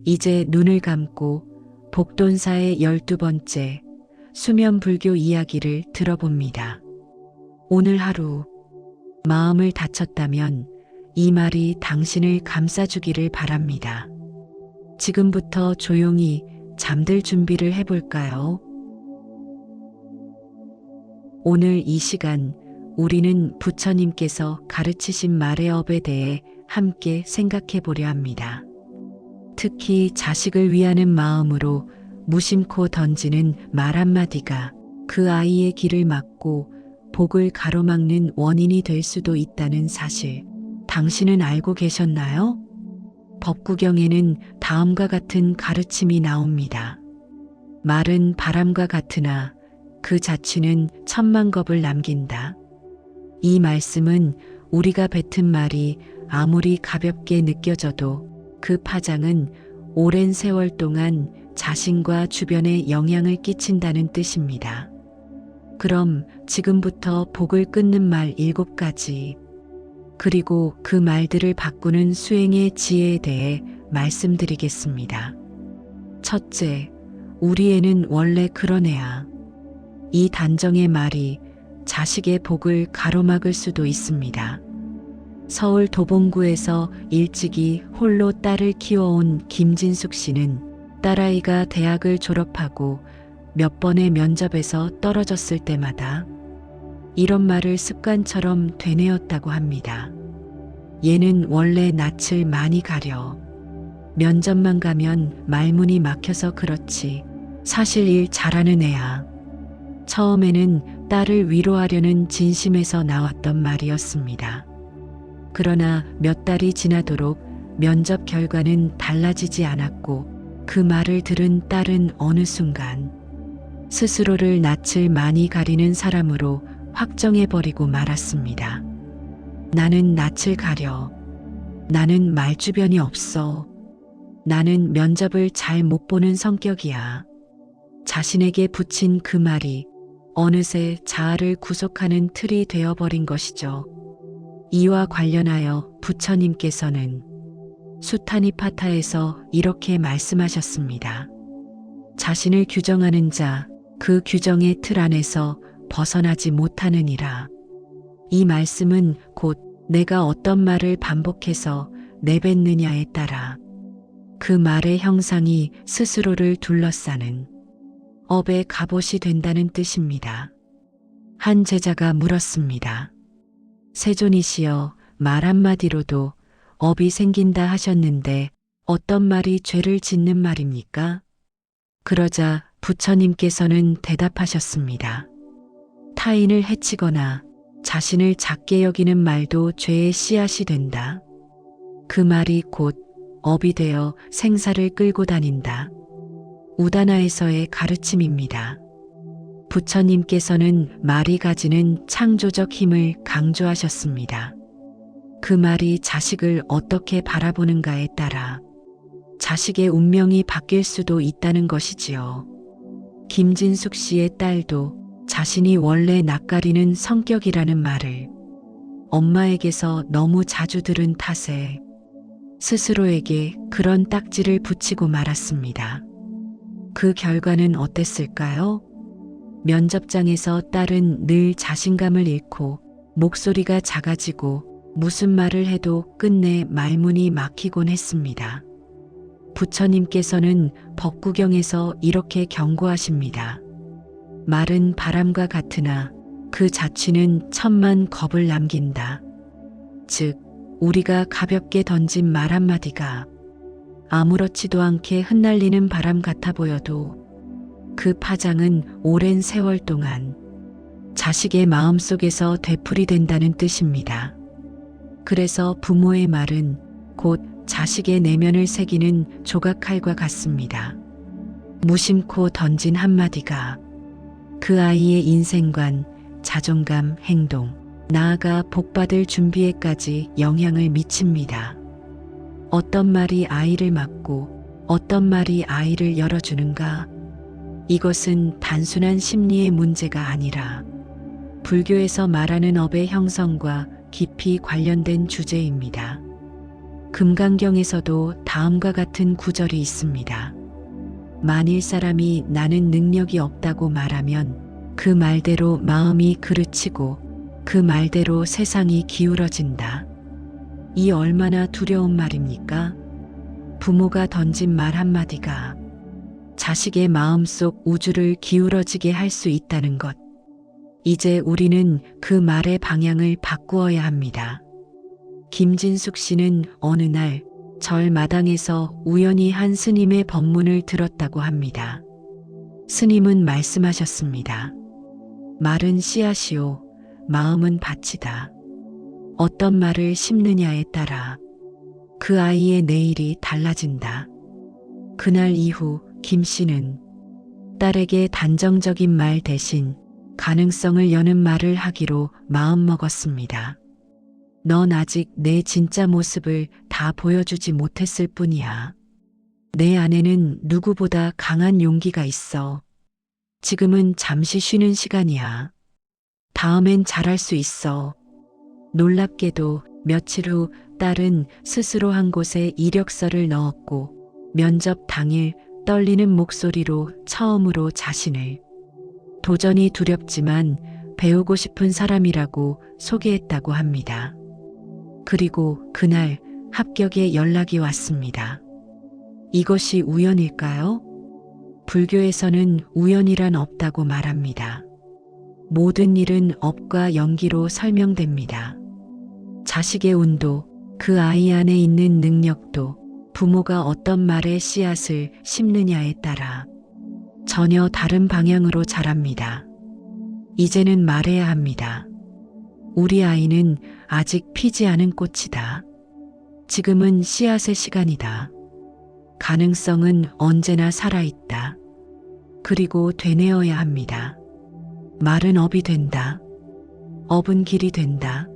이제 눈을 감고 복돈사의 12번째 수면 불교 이야기를 들어봅니다. 오늘 하루 마음을 다쳤다면 이 말이 당신을 감싸주기를 바랍니다. 지금부터 조용히 잠들 준비를 해볼까요? 오늘 이 시간 우리는 부처님께서 가르치신 말의 업에 대해 함께 생각해 보려 합니다. 특히 자식을 위하는 마음으로 무심코 던지는 말 한마디가 그 아이의 길을 막고 복을 가로막는 원인이 될 수도 있다는 사실, 당신은 알고 계셨나요? 법구경에는 다음과 같은 가르침이 나옵니다. 말은 바람과 같으나 그 자취는 천만 겁을 남긴다. 이 말씀은 우리가 뱉은 말이 아무리 가볍게 느껴져도 그 파장은 오랜 세월 동안 자신과 주변에 영향을 끼친다는 뜻입니다. 그럼 지금부터 복을 끊는 말 7가지, 그리고 그 말들을 바꾸는 수행의 지혜에 대해 말씀드리겠습니다. 첫째, 우리 애는 원래 그런 애야. 이 단정의 말이 자식의 복을 가로막을 수도 있습니다. 서울 도봉구에서 일찍이 홀로 딸을 키워온 김진숙 씨는 딸아이가 대학을 졸업하고 몇 번의 면접에서 떨어졌을 때마다 이런 말을 습관처럼 되뇌었다고 합니다. 얘는 원래 낯을 많이 가려. 면접만 가면 말문이 막혀서 그렇지 사실 일 잘하는 애야. 처음에는 딸을 위로하려는 진심에서 나왔던 말이었습니다. 그러나 몇 달이 지나도록 면접 결과는 달라지지 않았고 그 말을 들은 딸은 어느 순간 스스로를 낯을 많이 가리는 사람으로 확정해버리고 말았습니다. 나는 낯을 가려. 나는 말주변이 없어. 나는 면접을 잘 못 보는 성격이야. 자신에게 붙인 그 말이 어느새 자아를 구속하는 틀이 되어버린 것이죠. 이와 관련하여 부처님께서는 수타니파타에서 이렇게 말씀하셨습니다. 자신을 규정하는 자, 그 규정의 틀 안에서 벗어나지 못하느니라. 이 말씀은 곧 내가 어떤 말을 반복해서 내뱉느냐에 따라 그 말의 형상이 스스로를 둘러싸는 업의 갑옷이 된다는 뜻입니다. 한 제자가 물었습니다. 세존이시여, 말 한마디로도 업이 생긴다 하셨는데 어떤 말이 죄를 짓는 말입니까? 그러자 부처님께서는 대답하셨습니다. 타인을 해치거나 자신을 작게 여기는 말도 죄의 씨앗이 된다. 그 말이 곧 업이 되어 생사를 끌고 다닌다. 우다나에서의 가르침입니다. 부처님께서는 말이 가지는 창조적 힘을 강조하셨습니다. 그 말이 자식을 어떻게 바라보는가에 따라 자식의 운명이 바뀔 수도 있다는 것이지요. 김진숙 씨의 딸도 자신이 원래 낯가리는 성격이라는 말을 엄마에게서 너무 자주 들은 탓에 스스로에게 그런 딱지를 붙이고 말았습니다. 그 결과는 어땠을까요? 면접장에서 딸은 늘 자신감을 잃고 목소리가 작아지고 무슨 말을 해도 끝내 말문이 막히곤 했습니다. 부처님께서는 법구경에서 이렇게 경고하십니다. 말은 바람과 같으나 그 자취는 천만 겁을 남긴다. 즉, 우리가 가볍게 던진 말 한마디가 아무렇지도 않게 흩날리는 바람 같아 보여도 그 파장은 오랜 세월 동안 자식의 마음속에서 되풀이된다는 뜻입니다. 그래서 부모의 말은 곧 자식의 내면을 새기는 조각칼과 같습니다. 무심코 던진 한마디가 그 아이의 인생관, 자존감, 행동, 나아가 복받을 준비에까지 영향을 미칩니다. 어떤 말이 아이를 막고 어떤 말이 아이를 열어주는가? 이것은 단순한 심리의 문제가 아니라 불교에서 말하는 업의 형성과 깊이 관련된 주제입니다. 금강경에서도 다음과 같은 구절이 있습니다. 만일 사람이 나는 능력이 없다고 말하면 그 말대로 마음이 그르치고 그 말대로 세상이 기울어진다. 이 얼마나 두려운 말입니까? 부모가 던진 말 한마디가 자식의 마음속 우주를 기울어지게 할 수 있다는 것. 이제 우리는 그 말의 방향을 바꾸어야 합니다. 김진숙 씨는 어느 날 절 마당에서 우연히 한 스님의 법문을 들었다고 합니다. 스님은 말씀하셨습니다. 말은 씨앗이요, 마음은 밭이다. 어떤 말을 심느냐에 따라 그 아이의 내일이 달라진다. 그날 이후 김 씨는 딸에게 단정적인 말 대신 가능성을 여는 말을 하기로 마음먹었습니다. 넌 아직 내 진짜 모습을 다 보여주지 못했을 뿐이야. 내 안에는 누구보다 강한 용기가 있어. 지금은 잠시 쉬는 시간이야. 다음엔 잘할 수 있어. 놀랍게도 며칠 후 딸은 스스로 한 곳에 이력서를 넣었고 면접 당일 떨리는 목소리로 처음으로 자신을 도전이 두렵지만 배우고 싶은 사람이라고 소개했다고 합니다. 그리고 그날 합격의 연락이 왔습니다. 이것이 우연일까요? 불교에서는 우연이란 없다고 말합니다. 모든 일은 업과 연기로 설명됩니다. 자식의 운도 그 아이 안에 있는 능력도 부모가 어떤 말의 씨앗을 심느냐에 따라 전혀 다른 방향으로 자랍니다. 이제는 말해야 합니다. 우리 아이는 아직 피지 않은 꽃이다. 지금은 씨앗의 시간이다. 가능성은 언제나 살아있다. 그리고 되뇌어야 합니다. 말은 업이 된다. 업은 길이 된다.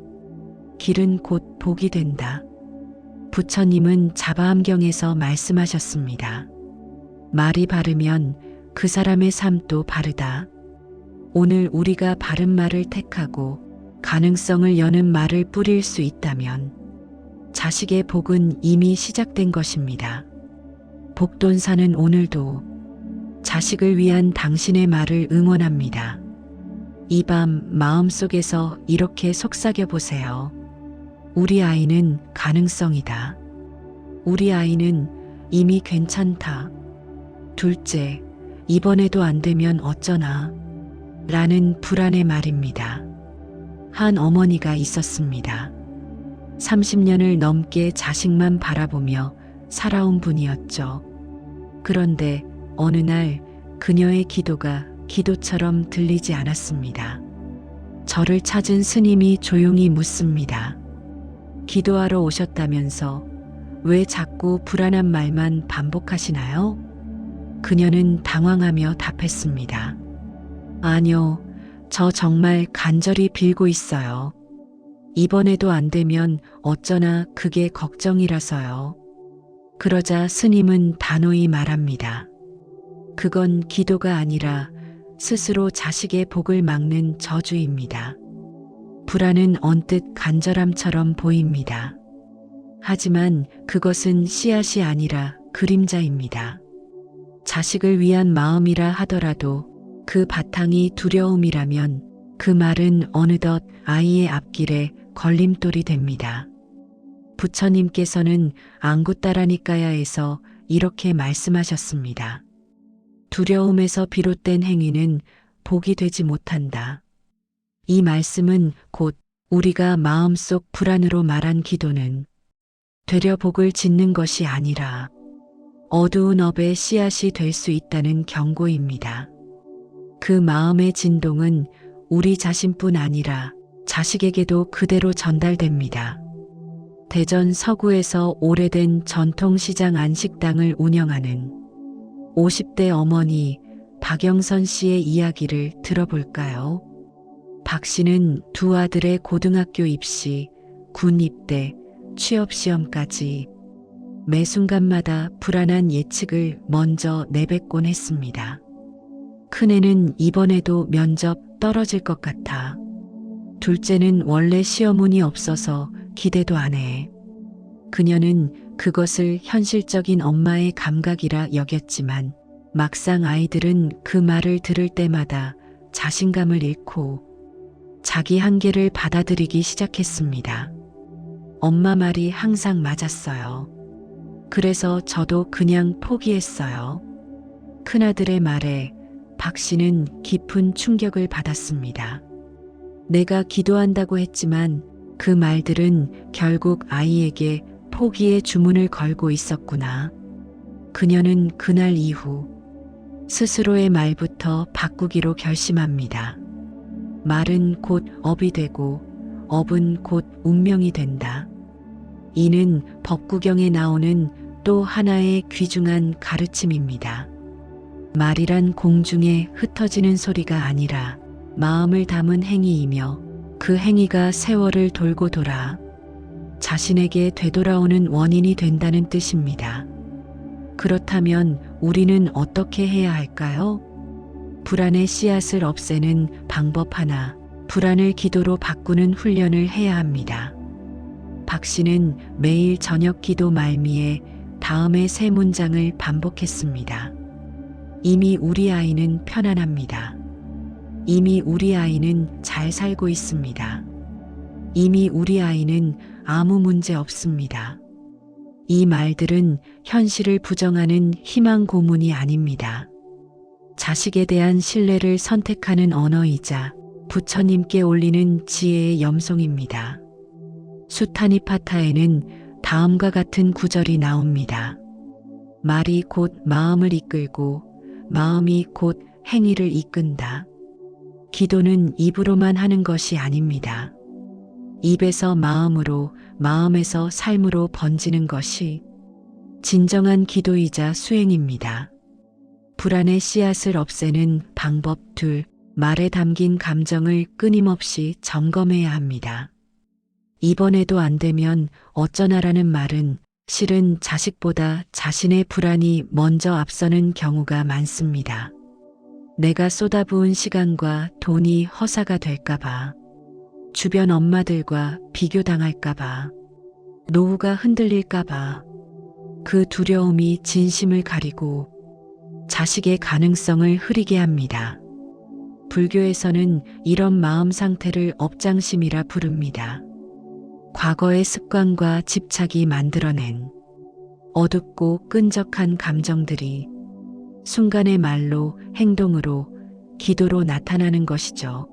길은 곧 복이 된다. 부처님은 자바암경에서 말씀하셨습니다. 말이 바르면 그 사람의 삶도 바르다. 오늘 우리가 바른 말을 택하고 가능성을 여는 말을 뿌릴 수 있다면 자식의 복은 이미 시작된 것입니다. 복돈사는 오늘도 자식을 위한 당신의 말을 응원합니다. 이 밤 마음속에서 이렇게 속삭여 보세요. 우리 아이는 가능성이다. 우리 아이는 이미 괜찮다. 둘째, 이번에도 안 되면 어쩌나? 라는 불안의 말입니다. 한 어머니가 있었습니다. 30년을 넘게 자식만 바라보며 살아온 분이었죠. 그런데 어느 날 그녀의 기도가 기도처럼 들리지 않았습니다. 저를 찾은 스님이 조용히 묻습니다. 기도하러 오셨다면서 왜 자꾸 불안한 말만 반복하시나요? 그녀는 당황하며 답했습니다. 아니요, 저 정말 간절히 빌고 있어요. 이번에도 안 되면 어쩌나 그게 걱정이라서요. 그러자 스님은 단호히 말합니다. 그건 기도가 아니라 스스로 자식의 복을 막는 저주입니다. 불안은 언뜻 간절함처럼 보입니다. 하지만 그것은 씨앗이 아니라 그림자입니다. 자식을 위한 마음이라 하더라도 그 바탕이 두려움이라면 그 말은 어느덧 아이의 앞길에 걸림돌이 됩니다. 부처님께서는 안구따라니까야에서 이렇게 말씀하셨습니다. 두려움에서 비롯된 행위는 복이 되지 못한다. 이 말씀은 곧 우리가 마음속 불안으로 말한 기도는 되려 복을 짓는 것이 아니라 어두운 업의 씨앗이 될 수 있다는 경고입니다. 그 마음의 진동은 우리 자신뿐 아니라 자식에게도 그대로 전달됩니다. 대전 서구에서 오래된 전통시장 안식당을 운영하는 50대 어머니 박영선 씨의 이야기를 들어볼까요? 박 씨는 두 아들의 고등학교 입시, 군 입대, 취업시험까지 매 순간마다 불안한 예측을 먼저 내뱉곤 했습니다. 큰애는 이번에도 면접 떨어질 것 같아. 둘째는 원래 시험운이 없어서 기대도 안 해. 그녀는 그것을 현실적인 엄마의 감각이라 여겼지만 막상 아이들은 그 말을 들을 때마다 자신감을 잃고 자기 한계를 받아들이기 시작했습니다. 엄마 말이 항상 맞았어요. 그래서 저도 그냥 포기했어요. 큰아들의 말에 박 씨는 깊은 충격을 받았습니다. 내가 기도한다고 했지만 그 말들은 결국 아이에게 포기의 주문을 걸고 있었구나. 그녀는 그날 이후 스스로의 말부터 바꾸기로 결심합니다. 말은 곧 업이 되고 업은 곧 운명이 된다. 이는 법구경에 나오는 또 하나의 귀중한 가르침입니다. 말이란 공중에 흩어지는 소리가 아니라 마음을 담은 행위이며 그 행위가 세월을 돌고 돌아 자신에게 되돌아오는 원인이 된다는 뜻입니다. 그렇다면 우리는 어떻게 해야 할까요? 불안의 씨앗을 없애는 방법 하나, 불안을 기도로 바꾸는 훈련을 해야 합니다. 박 씨는 매일 저녁 기도 말미에 다음의 세 문장을 반복했습니다. 이미 우리 아이는 편안합니다. 이미 우리 아이는 잘 살고 있습니다. 이미 우리 아이는 아무 문제 없습니다. 이 말들은 현실을 부정하는 희망 고문이 아닙니다. 자식에 대한 신뢰를 선택하는 언어이자 부처님께 올리는 지혜의 염송입니다. 수타니파타에는 다음과 같은 구절이 나옵니다. 말이 곧 마음을 이끌고 마음이 곧 행위를 이끈다. 기도는 입으로만 하는 것이 아닙니다. 입에서 마음으로, 마음에서 삶으로 번지는 것이 진정한 기도이자 수행입니다. 불안의 씨앗을 없애는 방법 둘, 말에 담긴 감정을 끊임없이 점검해야 합니다. 이번에도 안 되면 어쩌나라는 말은 실은 자식보다 자신의 불안이 먼저 앞서는 경우가 많습니다. 내가 쏟아부은 시간과 돈이 허사가 될까봐, 주변 엄마들과 비교당할까봐, 노후가 흔들릴까봐, 그 두려움이 진심을 가리고 자식의 가능성을 흐리게 합니다. 불교에서는 이런 마음 상태를 업장심이라 부릅니다. 과거의 습관과 집착이 만들어낸 어둡고 끈적한 감정들이 순간의 말로, 행동으로, 기도로 나타나는 것이죠.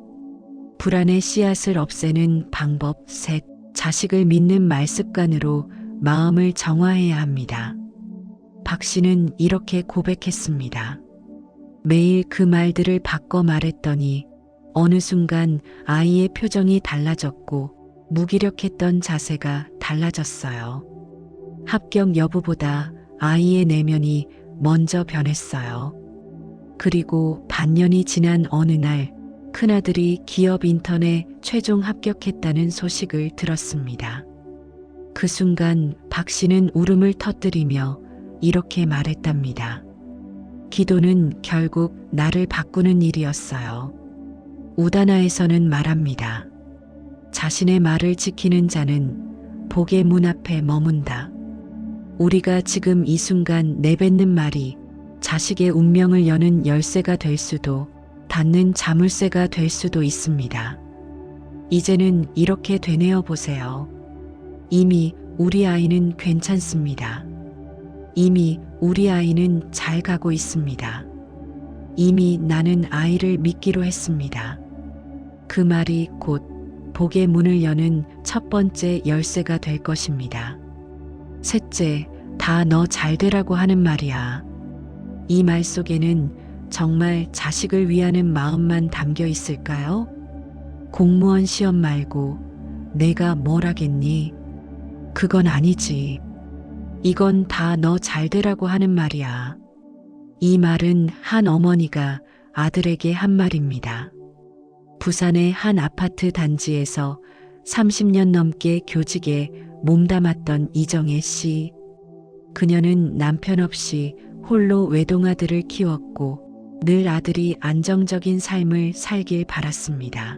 불안의 씨앗을 없애는 방법 셋, 자식을 믿는 말 습관으로 마음을 정화해야 합니다. 박 씨는 이렇게 고백했습니다. 매일 그 말들을 바꿔 말했더니 어느 순간 아이의 표정이 달라졌고 무기력했던 자세가 달라졌어요. 합격 여부보다 아이의 내면이 먼저 변했어요. 그리고 반년이 지난 어느 날 큰아들이 기업 인턴에 최종 합격했다는 소식을 들었습니다. 그 순간 박 씨는 울음을 터뜨리며 이렇게 말했답니다. 기도는 결국 나를 바꾸는 일이었어요. 우다나에서는 말합니다. 자신의 말을 지키는 자는 복의 문 앞에 머문다. 우리가 지금 이 순간 내뱉는 말이 자식의 운명을 여는 열쇠가 될 수도 닫는 자물쇠가 될 수도 있습니다. 이제는 이렇게 되뇌어 보세요. 이미 우리 아이는 괜찮습니다. 이미 우리 아이는 잘 가고 있습니다. 이미 나는 아이를 믿기로 했습니다. 그 말이 곧 복의 문을 여는 첫 번째 열쇠가 될 것입니다. 셋째, 다 너 잘 되라고 하는 말이야. 이 말 속에는 정말 자식을 위하는 마음만 담겨 있을까요? 공무원 시험 말고 내가 뭘 하겠니? 그건 아니지. 이건 다 너 잘 되라고 하는 말이야. 이 말은 한 어머니가 아들에게 한 말입니다. 부산의 한 아파트 단지에서 30년 넘게 교직에 몸담았던 이정혜 씨. 그녀는 남편 없이 홀로 외동아들을 키웠고 늘 아들이 안정적인 삶을 살길 바랐습니다.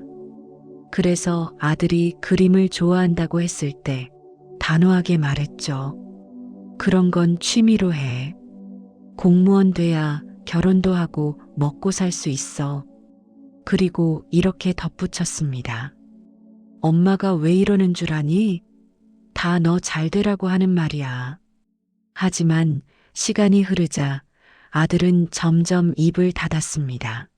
그래서 아들이 그림을 좋아한다고 했을 때 단호하게 말했죠. 그런 건 취미로 해. 공무원 돼야 결혼도 하고 먹고 살 수 있어. 그리고 이렇게 덧붙였습니다. 엄마가 왜 이러는 줄 아니? 다 너 잘 되라고 하는 말이야. 하지만 시간이 흐르자 아들은 점점 입을 닫았습니다.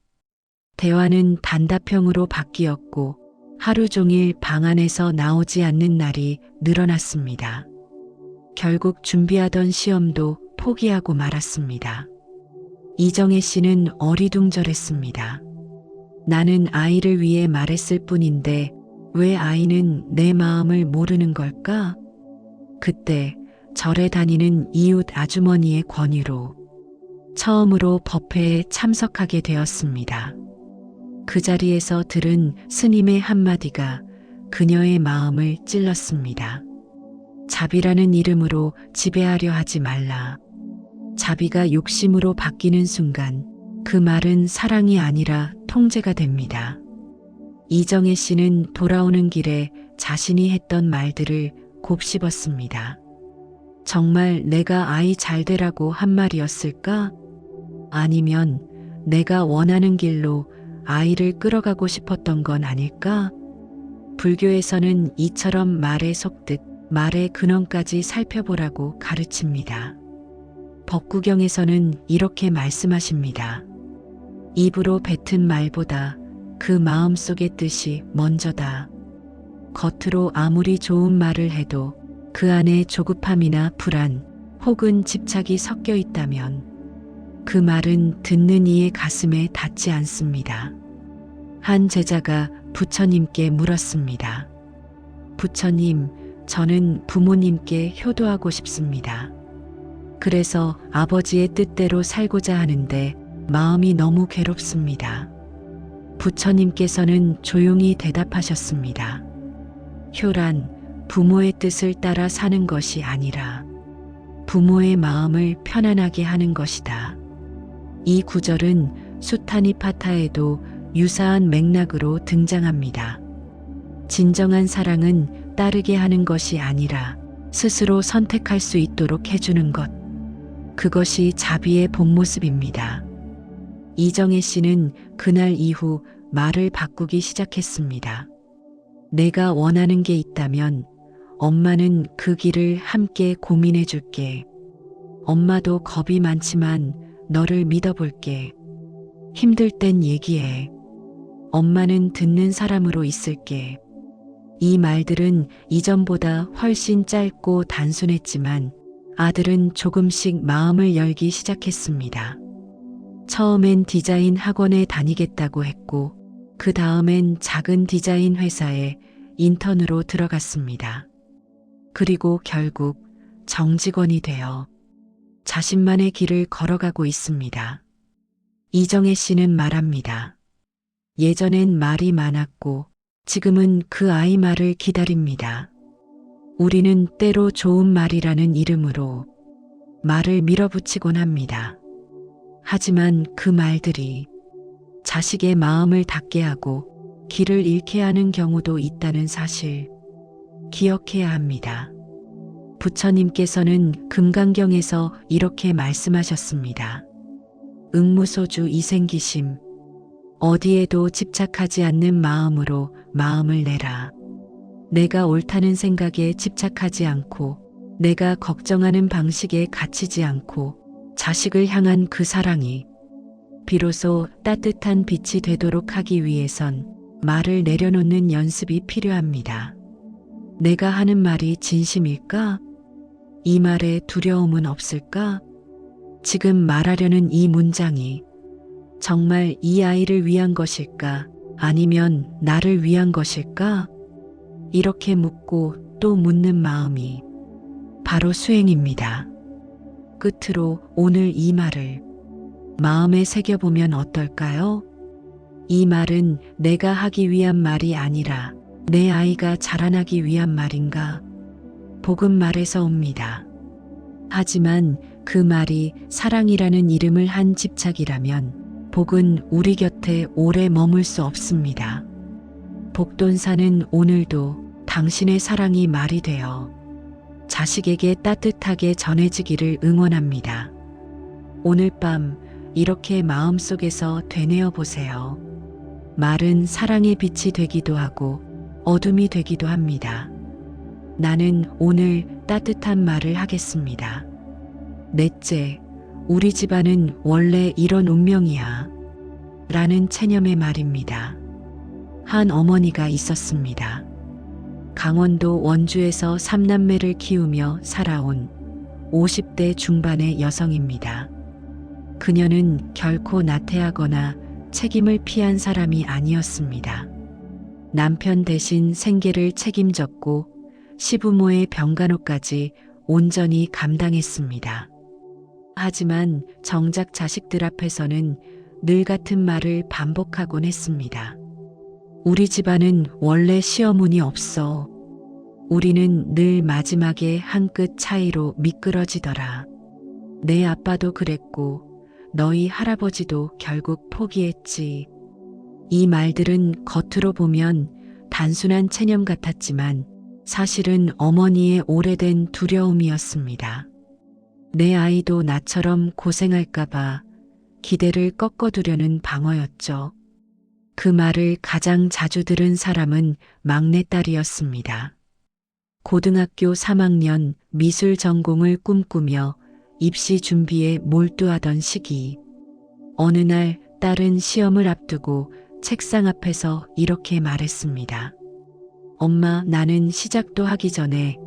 대화는 단답형으로 바뀌었고 하루 종일 방 안에서 나오지 않는 날이 늘어났습니다. 결국 준비하던 시험도 포기하고 말았습니다. 이정혜 씨는 어리둥절했습니다. 나는 아이를 위해 말했을 뿐인데 왜 아이는 내 마음을 모르는 걸까? 그때 절에 다니는 이웃 아주머니의 권유로 처음으로 법회에 참석하게 되었습니다. 그 자리에서 들은 스님의 한마디가 그녀의 마음을 찔렀습니다. 자비라는 이름으로 지배하려 하지 말라. 자비가 욕심으로 바뀌는 순간 그 말은 사랑이 아니라 통제가 됩니다. 이정혜 씨는 돌아오는 길에 자신이 했던 말들을 곱씹었습니다. 정말 내가 아이 잘 되라고 한 말이었을까? 아니면 내가 원하는 길로 아이를 끌어가고 싶었던 건 아닐까? 불교에서는 이처럼 말에 속듯 말의 근원까지 살펴보라고 가르칩니다. 법구경에서는 이렇게 말씀하십니다. 입으로 뱉은 말보다 그 마음속의 뜻이 먼저다. 겉으로 아무리 좋은 말을 해도 그 안에 조급함이나 불안 혹은 집착이 섞여 있다면 그 말은 듣는 이의 가슴에 닿지 않습니다. 한 제자가 부처님께 물었습니다. 부처님, 저는 부모님께 효도하고 싶습니다. 그래서 아버지의 뜻대로 살고자 하는데 마음이 너무 괴롭습니다. 부처님께서는 조용히 대답하셨습니다. 효란, 부모의 뜻을 따라 사는 것이 아니라 부모의 마음을 편안하게 하는 것이다. 이 구절은 수타니파타에도 유사한 맥락으로 등장합니다. 진정한 사랑은 따르게 하는 것이 아니라 스스로 선택할 수 있도록 해주는 것. 그것이 자비의 본 모습입니다. 이정혜 씨는 그날 이후 말을 바꾸기 시작했습니다. 내가 원하는 게 있다면 엄마는 그 길을 함께 고민해 줄게. 엄마도 겁이 많지만 너를 믿어볼게. 힘들 땐 얘기해. 엄마는 듣는 사람으로 있을게. 이 말들은 이전보다 훨씬 짧고 단순했지만 아들은 조금씩 마음을 열기 시작했습니다. 처음엔 디자인 학원에 다니겠다고 했고 그 다음엔 작은 디자인 회사에 인턴으로 들어갔습니다. 그리고 결국 정직원이 되어 자신만의 길을 걸어가고 있습니다. 이정혜 씨는 말합니다. 예전엔 말이 많았고 지금은 그 아이 말을 기다립니다. 우리는 때로 좋은 말이라는 이름으로 말을 밀어붙이곤 합니다. 하지만 그 말들이 자식의 마음을 닫게 하고 길을 잃게 하는 경우도 있다는 사실 기억해야 합니다. 부처님께서는 금강경에서 이렇게 말씀하셨습니다. 응무소주 이생기심, 어디에도 집착하지 않는 마음으로 마음을 내라. 내가 옳다는 생각에 집착하지 않고 내가 걱정하는 방식에 갇히지 않고 자식을 향한 그 사랑이 비로소 따뜻한 빛이 되도록 하기 위해선 말을 내려놓는 연습이 필요합니다. 내가 하는 말이 진심일까? 이 말에 두려움은 없을까? 지금 말하려는 이 문장이 정말 이 아이를 위한 것일까? 아니면 나를 위한 것일까? 이렇게 묻고 또 묻는 마음이 바로 수행입니다. 끝으로 오늘 이 말을 마음에 새겨보면 어떨까요? 이 말은 내가 하기 위한 말이 아니라 내 아이가 자라나기 위한 말인가? 복음 말에서 옵니다. 하지만 그 말이 사랑이라는 이름을 한 집착이라면 복은 우리 곁에 오래 머물 수 없습니다. 복돈사는 오늘도 당신의 사랑이 말이 되어 자식에게 따뜻하게 전해지기를 응원합니다. 오늘 밤 이렇게 마음속에서 되뇌어 보세요. 말은 사랑의 빛이 되기도 하고 어둠이 되기도 합니다. 나는 오늘 따뜻한 말을 하겠습니다. 넷째, 우리 집안은 원래 이런 운명이야. 라는 체념의 말입니다. 한 어머니가 있었습니다. 강원도 원주에서 3남매를 키우며 살아온 50대 중반의 여성입니다. 그녀는 결코 나태하거나 책임을 피한 사람이 아니었습니다. 남편 대신 생계를 책임졌고 시부모의 병간호까지 온전히 감당했습니다. 하지만 정작 자식들 앞에서는 늘 같은 말을 반복하곤 했습니다. 우리 집안은 원래 시어머니 없어. 우리는 늘 마지막에 한 끗 차이로 미끄러지더라. 내 아빠도 그랬고 너희 할아버지도 결국 포기했지. 이 말들은 겉으로 보면 단순한 체념 같았지만 사실은 어머니의 오래된 두려움이었습니다. 내 아이도 나처럼 고생할까봐 기대를 꺾어두려는 방어였죠. 그 말을 가장 자주 들은 사람은 막내딸이었습니다. 고등학교 3학년 미술 전공을 꿈꾸며 입시 준비에 몰두하던 시기. 어느 날 딸은 시험을 앞두고 책상 앞에서 이렇게 말했습니다. 엄마, 나는 시작도 하기 전에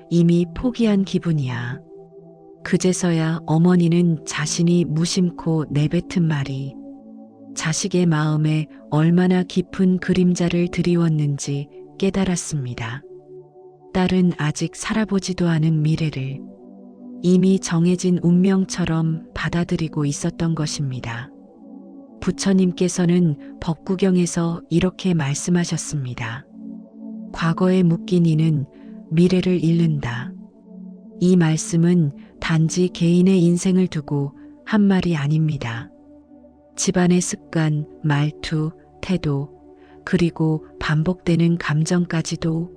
이미 포기한 기분이야. 그제서야 어머니는 자신이 무심코 내뱉은 말이 자식의 마음에 얼마나 깊은 그림자를 드리웠는지 깨달았습니다. 딸은 아직 살아보지도 않은 미래를 이미 정해진 운명처럼 받아들이고 있었던 것입니다. 부처님께서는 법구경에서 이렇게 말씀하셨습니다. 과거에 묶인 이는 미래를 잃는다. 이 말씀은 단지 개인의 인생을 두고 한 말이 아닙니다. 집안의 습관, 말투, 태도, 그리고 반복되는 감정까지도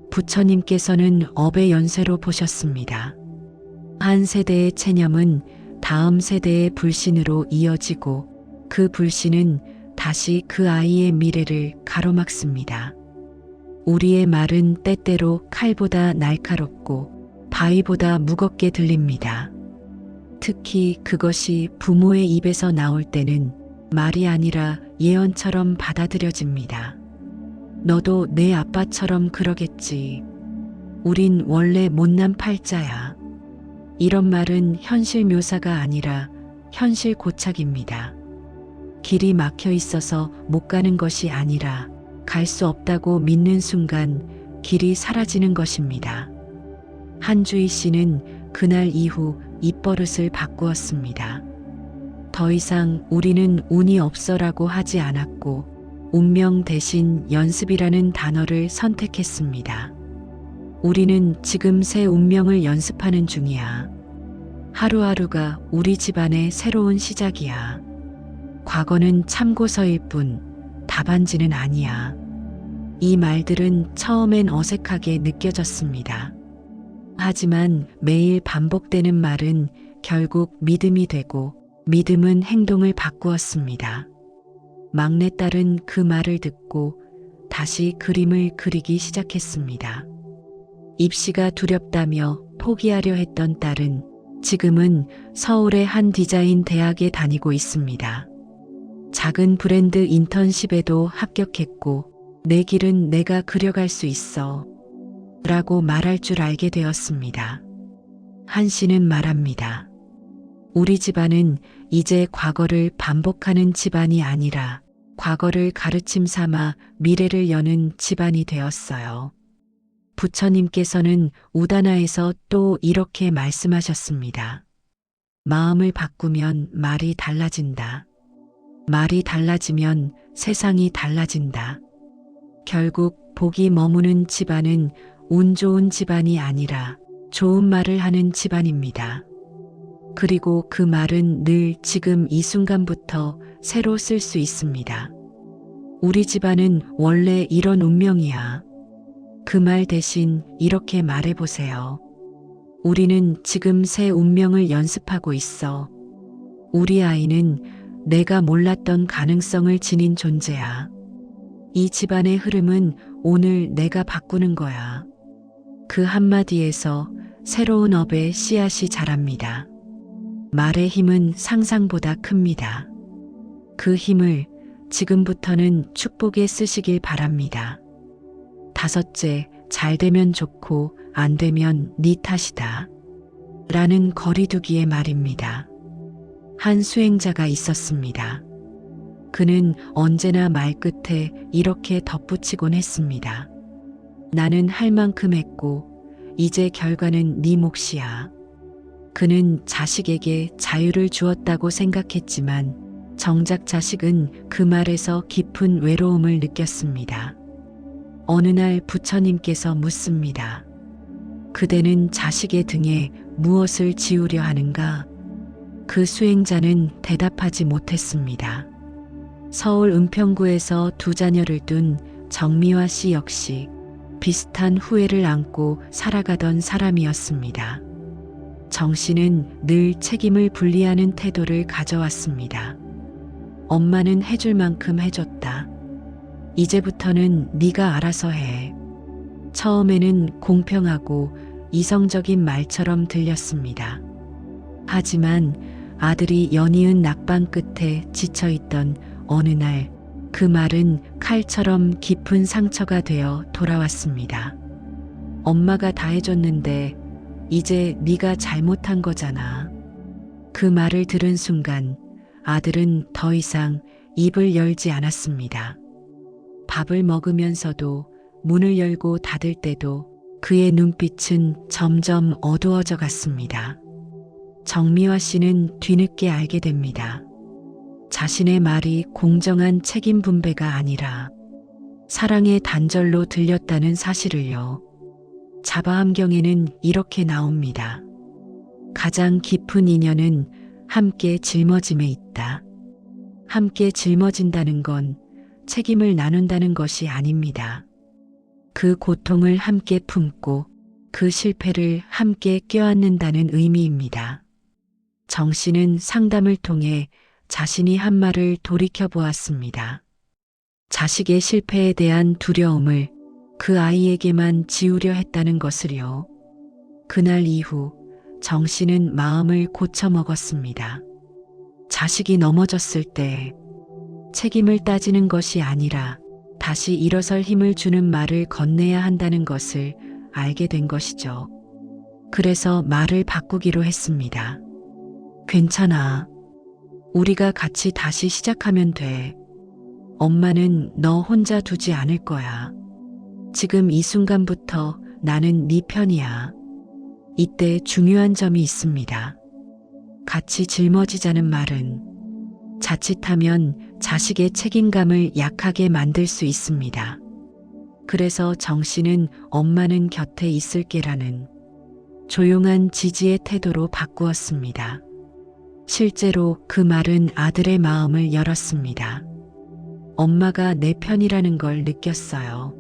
부처님께서는 업의 연쇄로 보셨습니다. 한 세대의 체념은 다음 세대의 불신으로 이어지고 그 불신은 다시 그 아이의 미래를 가로막습니다. 우리의 말은 때때로 칼보다 날카롭고 바위보다 무겁게 들립니다. 특히 그것이 부모의 입에서 나올 때는 말이 아니라 예언처럼 받아들여집니다. 너도 내 아빠처럼 그러겠지. 우린 원래 못난 팔자야. 이런 말은 현실 묘사가 아니라 현실 고착입니다. 길이 막혀 있어서 못 가는 것이 아니라 갈 수 없다고 믿는 순간 길이 사라지는 것입니다. 한주희 씨는 그날 이후 입버릇을 바꾸었습니다. 더 이상 우리는 운이 없어라고 하지 않았고 운명 대신 연습이라는 단어를 선택했습니다. 우리는 지금 새 운명을 연습하는 중이야. 하루하루가 우리 집안의 새로운 시작이야. 과거는 참고서일 뿐 답안지는 아니야. 이 말들은 처음엔 어색하게 느껴졌습니다. 하지만 매일 반복되는 말은 결국 믿음이 되고 믿음은 행동을 바꾸었습니다. 막내딸은 그 말을 듣고 다시 그림을 그리기 시작했습니다. 입시가 두렵다며 포기하려 했던 딸은 지금은 서울의 한 디자인 대학에 다니고 있습니다. 작은 브랜드 인턴십에도 합격했고 내 길은 내가 그려갈 수 있어 라고 말할 줄 알게 되었습니다. 한 씨는 말합니다. 우리 집안은 이제 과거를 반복하는 집안이 아니라 과거를 가르침 삼아 미래를 여는 집안이 되었어요. 부처님께서는 우다나에서 또 이렇게 말씀하셨습니다. 마음을 바꾸면 말이 달라진다. 말이 달라지면 세상이 달라진다. 결국 복이 머무는 집안은 운 좋은 집안이 아니라 좋은 말을 하는 집안입니다. 그리고 그 말은 늘 지금 이 순간부터 새로 쓸 수 있습니다. 우리 집안은 원래 이런 운명이야. 그 말 대신 이렇게 말해보세요. 우리는 지금 새 운명을 연습하고 있어. 우리 아이는 내가 몰랐던 가능성을 지닌 존재야. 이 집안의 흐름은 오늘 내가 바꾸는 거야. 그 한마디에서 새로운 업의 씨앗이 자랍니다. 말의 힘은 상상보다 큽니다. 그 힘을 지금부터는 축복에 쓰시길 바랍니다. 5째, 잘 되면 좋고 안 되면 네 탓이다. 라는 거리두기의 말입니다. 한 수행자가 있었습니다. 그는 언제나 말끝에 이렇게 덧붙이곤 했습니다. 나는 할 만큼 했고 이제 결과는 네 몫이야. 그는 자식에게 자유를 주었다고 생각했지만 정작 자식은 그 말에서 깊은 외로움을 느꼈습니다. 어느 날 부처님께서 묻습니다. 그대는 자식의 등에 무엇을 지우려 하는가? 그 수행자는 대답하지 못했습니다. 서울 은평구에서 2 자녀를 둔 정미화 씨 역시 비슷한 후회를 안고 살아가던 사람이었습니다. 정 씨는 늘 책임을 분리하는 태도를 가져왔습니다. 엄마는 해줄 만큼 해줬다. 이제부터는 네가 알아서 해. 처음에는 공평하고 이성적인 말처럼 들렸습니다. 하지만 아들이 연이은 낙방 끝에 지쳐있던 어느 날 그 말은 칼처럼 깊은 상처가 되어 돌아왔습니다. 엄마가 다 해줬는데 이제 네가 잘못한 거잖아. 그 말을 들은 순간 아들은 더 이상 입을 열지 않았습니다. 밥을 먹으면서도 문을 열고 닫을 때도 그의 눈빛은 점점 어두워져 갔습니다. 정미화 씨는 뒤늦게 알게 됩니다. 자신의 말이 공정한 책임 분배가 아니라 사랑의 단절로 들렸다는 사실을요. 자바암경에는 이렇게 나옵니다. 가장 깊은 인연은 함께 짊어짐에 있다. 함께 짊어진다는 건 책임을 나눈다는 것이 아닙니다. 그 고통을 함께 품고 그 실패를 함께 껴안는다는 의미입니다. 정 씨는 상담을 통해 자신이 한 말을 돌이켜 보았습니다. 자식의 실패에 대한 두려움을 그 아이에게만 지우려 했다는 것을요. 그날 이후 정 씨는 마음을 고쳐 먹었습니다. 자식이 넘어졌을 때 책임을 따지는 것이 아니라 다시 일어설 힘을 주는 말을 건네야 한다는 것을 알게 된 것이죠. 그래서 말을 바꾸기로 했습니다. 괜찮아. 우리가 같이 다시 시작하면 돼. 엄마는 너 혼자 두지 않을 거야. 지금 이 순간부터 나는 네 편이야. 이때 중요한 점이 있습니다. 같이 짊어지자는 말은 자칫하면 자식의 책임감을 약하게 만들 수 있습니다. 그래서 정 씨는 엄마는 곁에 있을게라는 조용한 지지의 태도로 바꾸었습니다. 실제로 그 말은 아들의 마음을 열었습니다. 엄마가 내 편이라는 걸 느꼈어요.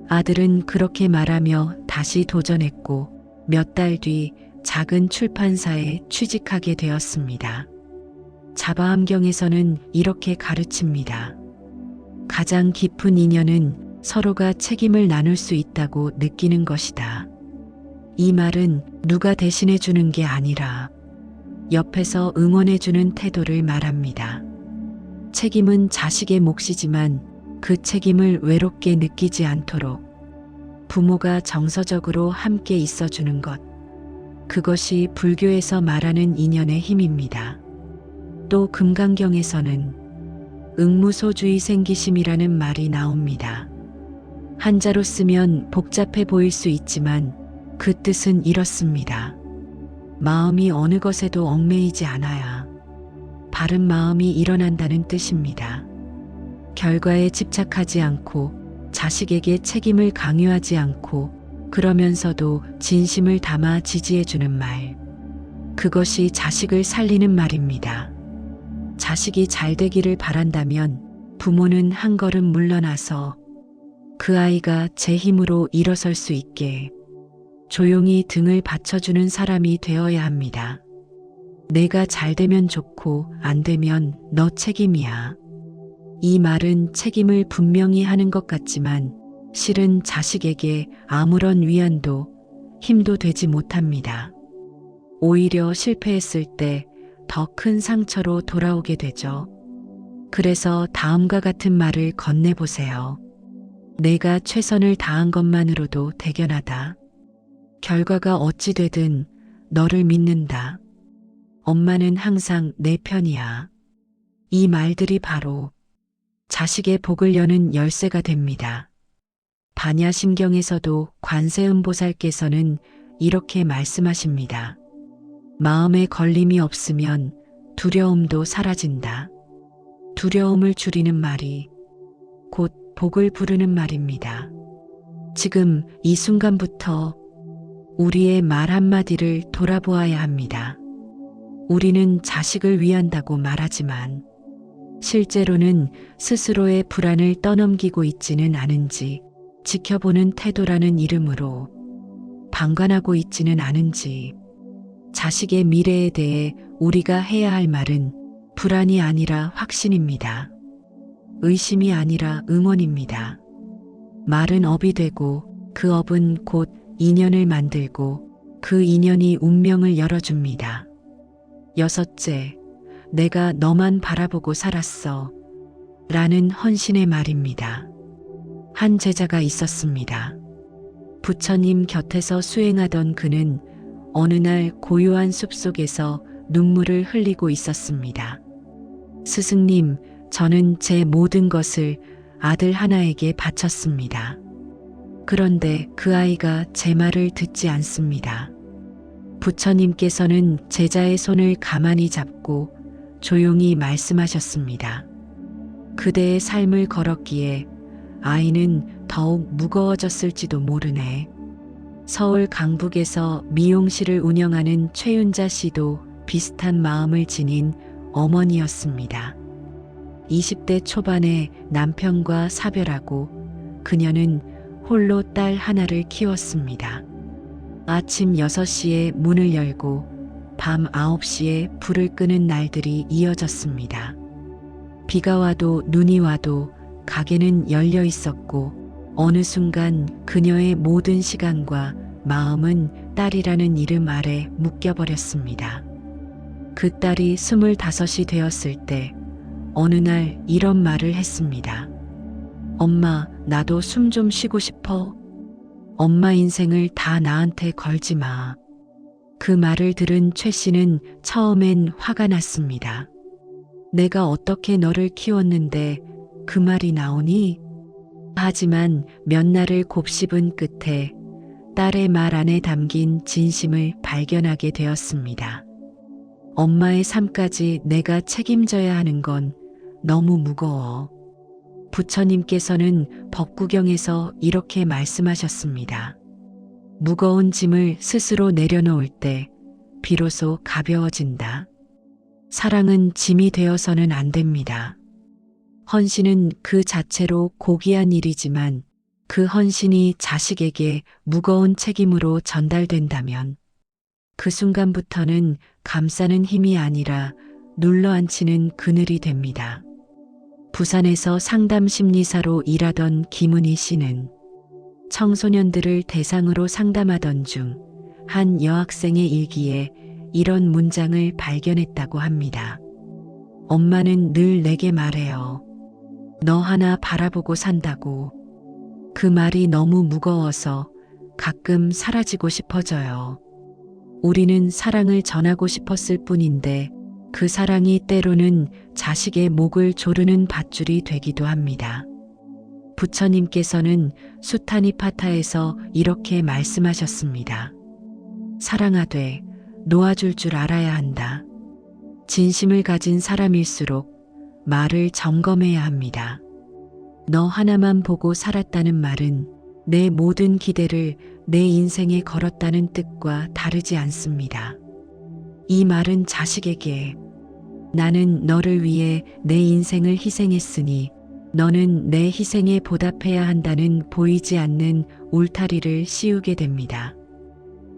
아들은 그렇게 말하며 다시 도전했고 몇 달 뒤 작은 출판사에 취직하게 되었습니다. 자바암경에서는 이렇게 가르칩니다. 가장 깊은 인연은 서로가 책임을 나눌 수 있다고 느끼는 것이다. 이 말은 누가 대신해 주는 게 아니라 옆에서 응원해주는 태도를 말합니다. 책임은 자식의 몫이지만 그 책임을 외롭게 느끼지 않도록 부모가 정서적으로 함께 있어주는 것. 그것이 불교에서 말하는 인연의 힘입니다. 또 금강경에서는 응무소주의 생기심이라는 말이 나옵니다. 한자로 쓰면 복잡해 보일 수 있지만 그 뜻은 이렇습니다. 마음이 어느 것에도 얽매이지 않아야 바른 마음이 일어난다는 뜻입니다. 결과에 집착하지 않고 자식에게 책임을 강요하지 않고 그러면서도 진심을 담아 지지해주는 말. 그것이 자식을 살리는 말입니다. 자식이 잘 되기를 바란다면 부모는 한 걸음 물러나서 그 아이가 제 힘으로 일어설 수 있게 조용히 등을 받쳐주는 사람이 되어야 합니다. 내가 잘 되면 좋고 안 되면 너 책임이야. 이 말은 책임을 분명히 하는 것 같지만 실은 자식에게 아무런 위안도 힘도 되지 못합니다. 오히려 실패했을 때 더 큰 상처로 돌아오게 되죠. 그래서 다음과 같은 말을 건네보세요. 내가 최선을 다한 것만으로도 대견하다. 결과가 어찌 되든 너를 믿는다. 엄마는 항상 내 편이야. 이 말들이 바로 자식의 복을 여는 열쇠가 됩니다. 반야심경에서도 관세음보살께서는 이렇게 말씀하십니다. 마음에 걸림이 없으면 두려움도 사라진다. 두려움을 줄이는 말이 곧 복을 부르는 말입니다. 지금 이 순간부터 우리의 말 한마디를 돌아보아야 합니다. 우리는 자식을 위한다고 말하지만 실제로는 스스로의 불안을 떠넘기고 있지는 않은지, 지켜보는 태도라는 이름으로 방관하고 있지는 않은지, 자식의 미래에 대해 우리가 해야 할 말은 불안이 아니라 확신입니다. 의심이 아니라 응원입니다. 말은 업이 되고 그 업은 곧 인연을 만들고 그 인연이 운명을 열어줍니다. 여섯째, 내가 너만 바라보고 살았어. 라는 헌신의 말입니다. 한 제자가 있었습니다. 부처님 곁에서 수행하던 그는 어느 날 고요한 숲속에서 눈물을 흘리고 있었습니다. 스승님, 저는 제 모든 것을 아들 하나에게 바쳤습니다. 그런데 그 아이가 제 말을 듣지 않습니다. 부처님께서는 제자의 손을 가만히 잡고 조용히 말씀하셨습니다. 그대의 삶을 걸었기에 아이는 더욱 무거워졌을지도 모르네. 서울 강북에서 미용실을 운영하는 최윤자 씨도 비슷한 마음을 지닌 어머니였습니다. 20대 초반에 남편과 사별하고 그녀는 홀로 딸 하나를 키웠습니다. 아침 6시에 문을 열고 밤 9시에 불을 끄는 날들이 이어졌습니다. 비가 와도 눈이 와도 가게는 열려 있었고 어느 순간 그녀의 모든 시간과 마음은 딸이라는 이름 아래 묶여버렸습니다. 그 딸이 25이 되었을 때 어느 날 이런 말을 했습니다. 엄마, 나도 숨 좀 쉬고 싶어. 엄마 인생을 다 나한테 걸지 마. 그 말을 들은 최 씨는 처음엔 화가 났습니다. 내가 어떻게 너를 키웠는데 그 말이 나오니? 하지만 몇 날을 곱씹은 끝에 딸의 말 안에 담긴 진심을 발견하게 되었습니다. 엄마의 삶까지 내가 책임져야 하는 건 너무 무거워. 부처님께서는 법구경에서 이렇게 말씀하셨습니다. 무거운 짐을 스스로 내려놓을 때 비로소 가벼워진다. 사랑은 짐이 되어서는 안 됩니다. 헌신은 그 자체로 고귀한 일이지만 그 헌신이 자식에게 무거운 책임으로 전달된다면 그 순간부터는 감싸는 힘이 아니라 눌러앉히는 그늘이 됩니다. 부산에서 상담 심리사로 일하던 김은희 씨는 청소년들을 대상으로 상담하던 중 한 여학생의 일기에 이런 문장을 발견했다고 합니다. 엄마는 늘 내게 말해요. 너 하나 바라보고 산다고. 그 말이 너무 무거워서 가끔 사라지고 싶어져요. 우리는 사랑을 전하고 싶었을 뿐인데 그 사랑이 때로는 자식의 목을 조르는 밧줄이 되기도 합니다. 부처님께서는 수타니파타에서 이렇게 말씀하셨습니다. 사랑하되 놓아줄 줄 알아야 한다. 진심을 가진 사람일수록 말을 점검해야 합니다. 너 하나만 보고 살았다는 말은 내 모든 기대를 내 인생에 걸었다는 뜻과 다르지 않습니다. 이 말은 자식에게 나는 너를 위해 내 인생을 희생했으니 너는 내 희생에 보답해야 한다는 보이지 않는 울타리를 씌우게 됩니다.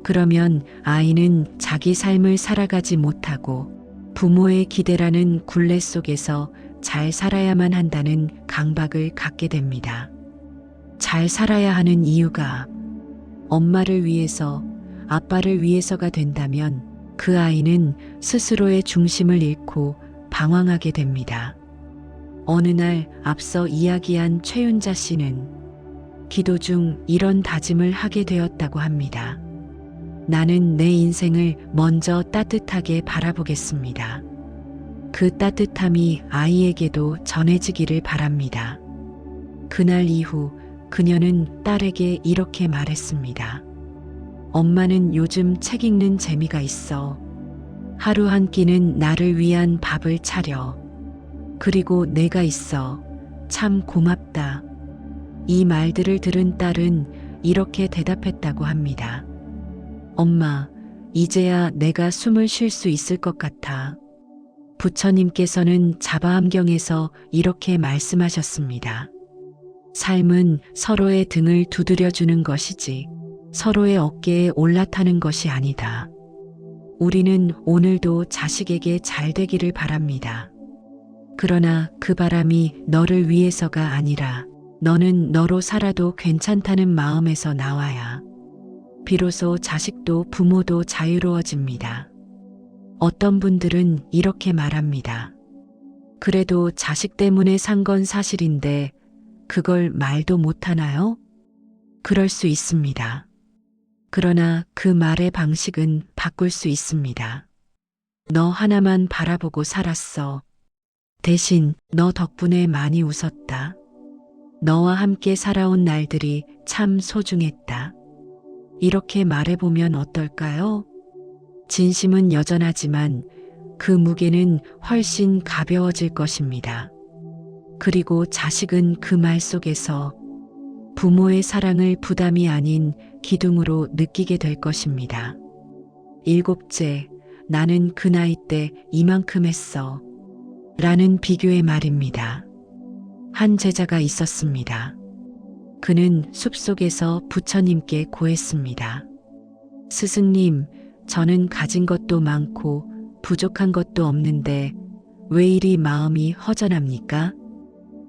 그러면 아이는 자기 삶을 살아가지 못하고 부모의 기대라는 굴레 속에서 잘 살아야만 한다는 강박을 갖게 됩니다. 잘 살아야 하는 이유가 엄마를 위해서, 아빠를 위해서가 된다면 그 아이는 스스로의 중심을 잃고 방황하게 됩니다. 어느 날 앞서 이야기한 최윤자 씨는 기도 중 이런 다짐을 하게 되었다고 합니다. 나는 내 인생을 먼저 따뜻하게 바라보겠습니다. 그 따뜻함이 아이에게도 전해지기를 바랍니다. 그날 이후 그녀는 딸에게 이렇게 말했습니다. 엄마는 요즘 책 읽는 재미가 있어. 하루 한 끼는 나를 위한 밥을 차려. 그리고 내가 있어. 참 고맙다. 이 말들을 들은 딸은 이렇게 대답했다고 합니다. 엄마, 이제야 내가 숨을 쉴 수 있을 것 같아. 부처님께서는 자바암경에서 이렇게 말씀하셨습니다. 삶은 서로의 등을 두드려주는 것이지 서로의 어깨에 올라타는 것이 아니다. 우리는 오늘도 자식에게 잘 되기를 바랍니다. 그러나 그 바람이 너를 위해서가 아니라 너는 너로 살아도 괜찮다는 마음에서 나와야 비로소 자식도 부모도 자유로워집니다. 어떤 분들은 이렇게 말합니다. 그래도 자식 때문에 산 건 사실인데 그걸 말도 못하나요? 그럴 수 있습니다. 그러나 그 말의 방식은 바꿀 수 있습니다. 너 하나만 바라보고 살았어. 대신 너 덕분에 많이 웃었다. 너와 함께 살아온 날들이 참 소중했다. 이렇게 말해보면 어떨까요? 진심은 여전하지만 그 무게는 훨씬 가벼워질 것입니다. 그리고 자식은 그 말 속에서 부모의 사랑을 부담이 아닌 기둥으로 느끼게 될 것입니다. 7째, 나는 그 나이 때 이만큼 했어. 라는 비교의 말입니다. 한 제자가 있었습니다. 그는 숲속에서 부처님께 고했습니다. 스승님, 저는 가진 것도 많고 부족한 것도 없는데 왜 이리 마음이 허전합니까?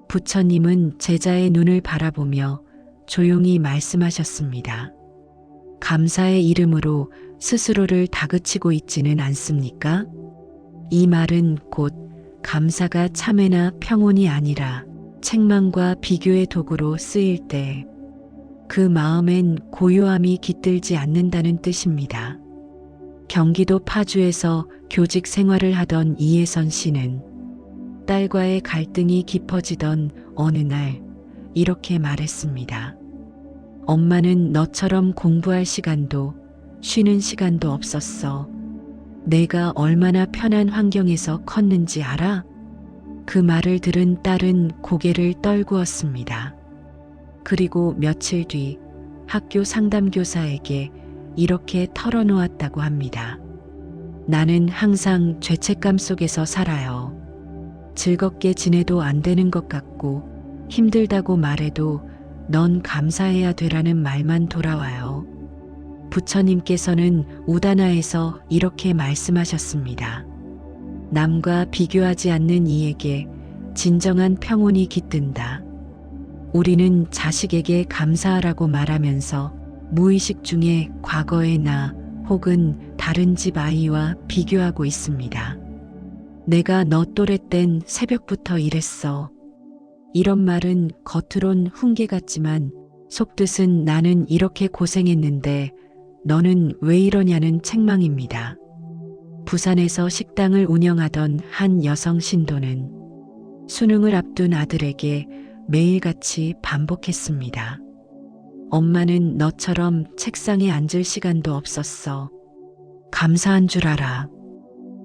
부처님은 제자의 눈을 바라보며 조용히 말씀하셨습니다. 감사의 이름으로 스스로를 다그치고 있지는 않습니까? 이 말은 곧 감사가 참회나 평온이 아니라 책망과 비교의 도구로 쓰일 때 그 마음엔 고요함이 깃들지 않는다는 뜻입니다. 경기도 파주에서 교직 생활을 하던 이혜선 씨는 딸과의 갈등이 깊어지던 어느 날 이렇게 말했습니다. 엄마는 너처럼 공부할 시간도 쉬는 시간도 없었어. 내가 얼마나 편한 환경에서 컸는지 알아? 그 말을 들은 딸은 고개를 떨구었습니다. 그리고 며칠 뒤 학교 상담교사에게 이렇게 털어놓았다고 합니다. 나는 항상 죄책감 속에서 살아요. 즐겁게 지내도 안 되는 것 같고 힘들다고 말해도 넌 감사해야 되라는 말만 돌아와요. 부처님께서는 우다나에서 이렇게 말씀하셨습니다. 남과 비교하지 않는 이에게 진정한 평온이 깃든다. 우리는 자식에게 감사하라고 말하면서 무의식 중에 과거의 나 혹은 다른 집 아이와 비교하고 있습니다. 내가 너 또래 땐 새벽부터 일했어. 이런 말은 겉으론 훈계 같지만 속뜻은 나는 이렇게 고생했는데 너는 왜 이러냐는 책망입니다. 부산에서 식당을 운영하던 한 여성 신도는 수능을 앞둔 아들에게 매일같이 반복했습니다. 엄마는 너처럼 책상에 앉을 시간도 없었어. 감사한 줄 알아.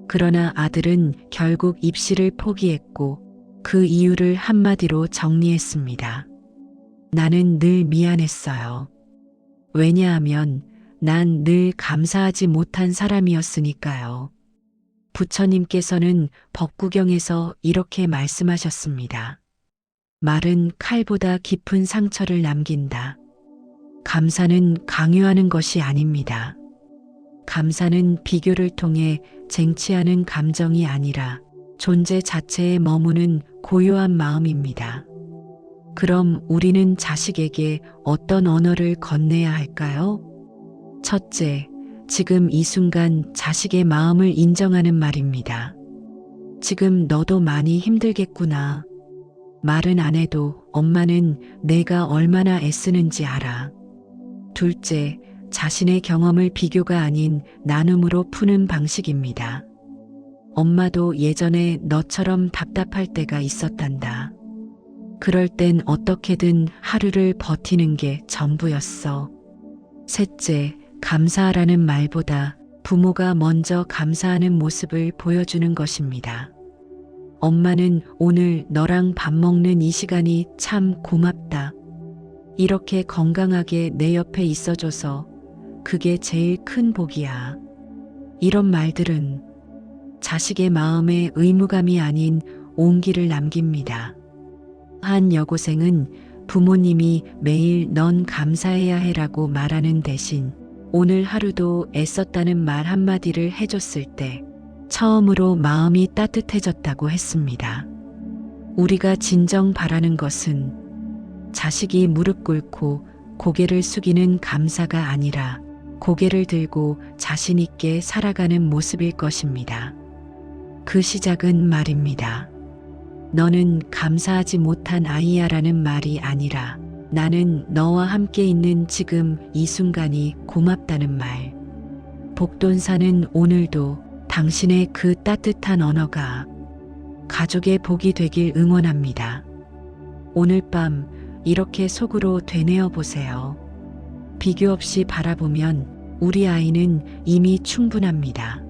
그러나 아들은 결국 입시를 포기했고 그 이유를 한마디로 정리했습니다. 나는 늘 미안했어요. 왜냐하면 난 늘 감사하지 못한 사람이었으니까요. 부처님께서는 법구경에서 이렇게 말씀하셨습니다. 말은 칼보다 깊은 상처를 남긴다. 감사는 강요하는 것이 아닙니다. 감사는 비교를 통해 쟁취하는 감정이 아니라 존재 자체에 머무는 고요한 마음입니다. 그럼 우리는 자식에게 어떤 언어를 건네야 할까요? 첫째, 지금 이 순간 자식의 마음을 인정하는 말입니다. 지금 너도 많이 힘들겠구나. 말은 안 해도 엄마는 내가 얼마나 애쓰는지 알아. 둘째, 자신의 경험을 비교가 아닌 나눔으로 푸는 방식입니다. 엄마도 예전에 너처럼 답답할 때가 있었단다. 그럴 땐 어떻게든 하루를 버티는 게 전부였어. 셋째, 감사하라는 말보다 부모가 먼저 감사하는 모습을 보여주는 것입니다. 엄마는 오늘 너랑 밥 먹는 이 시간이 참 고맙다. 이렇게 건강하게 내 옆에 있어줘서 그게 제일 큰 복이야. 이런 말들은 자식의 마음에 의무감이 아닌 온기를 남깁니다. 한 여고생은 부모님이 매일 넌 감사해야 해라고 말하는 대신 오늘 하루도 애썼다는 말 한마디를 해줬을 때 처음으로 마음이 따뜻해졌다고 했습니다. 우리가 진정 바라는 것은 자식이 무릎 꿇고 고개를 숙이는 감사가 아니라 고개를 들고 자신 있게 살아가는 모습일 것입니다. 그 시작은 말입니다. 너는 감사하지 못한 아이야라는 말이 아니라 나는 너와 함께 있는 지금 이 순간이 고맙다는 말. 복돈사는 오늘도 당신의 그 따뜻한 언어가 가족의 복이 되길 응원합니다. 오늘 밤 이렇게 속으로 되뇌어 보세요. 비교 없이 바라보면 우리 아이는 이미 충분합니다.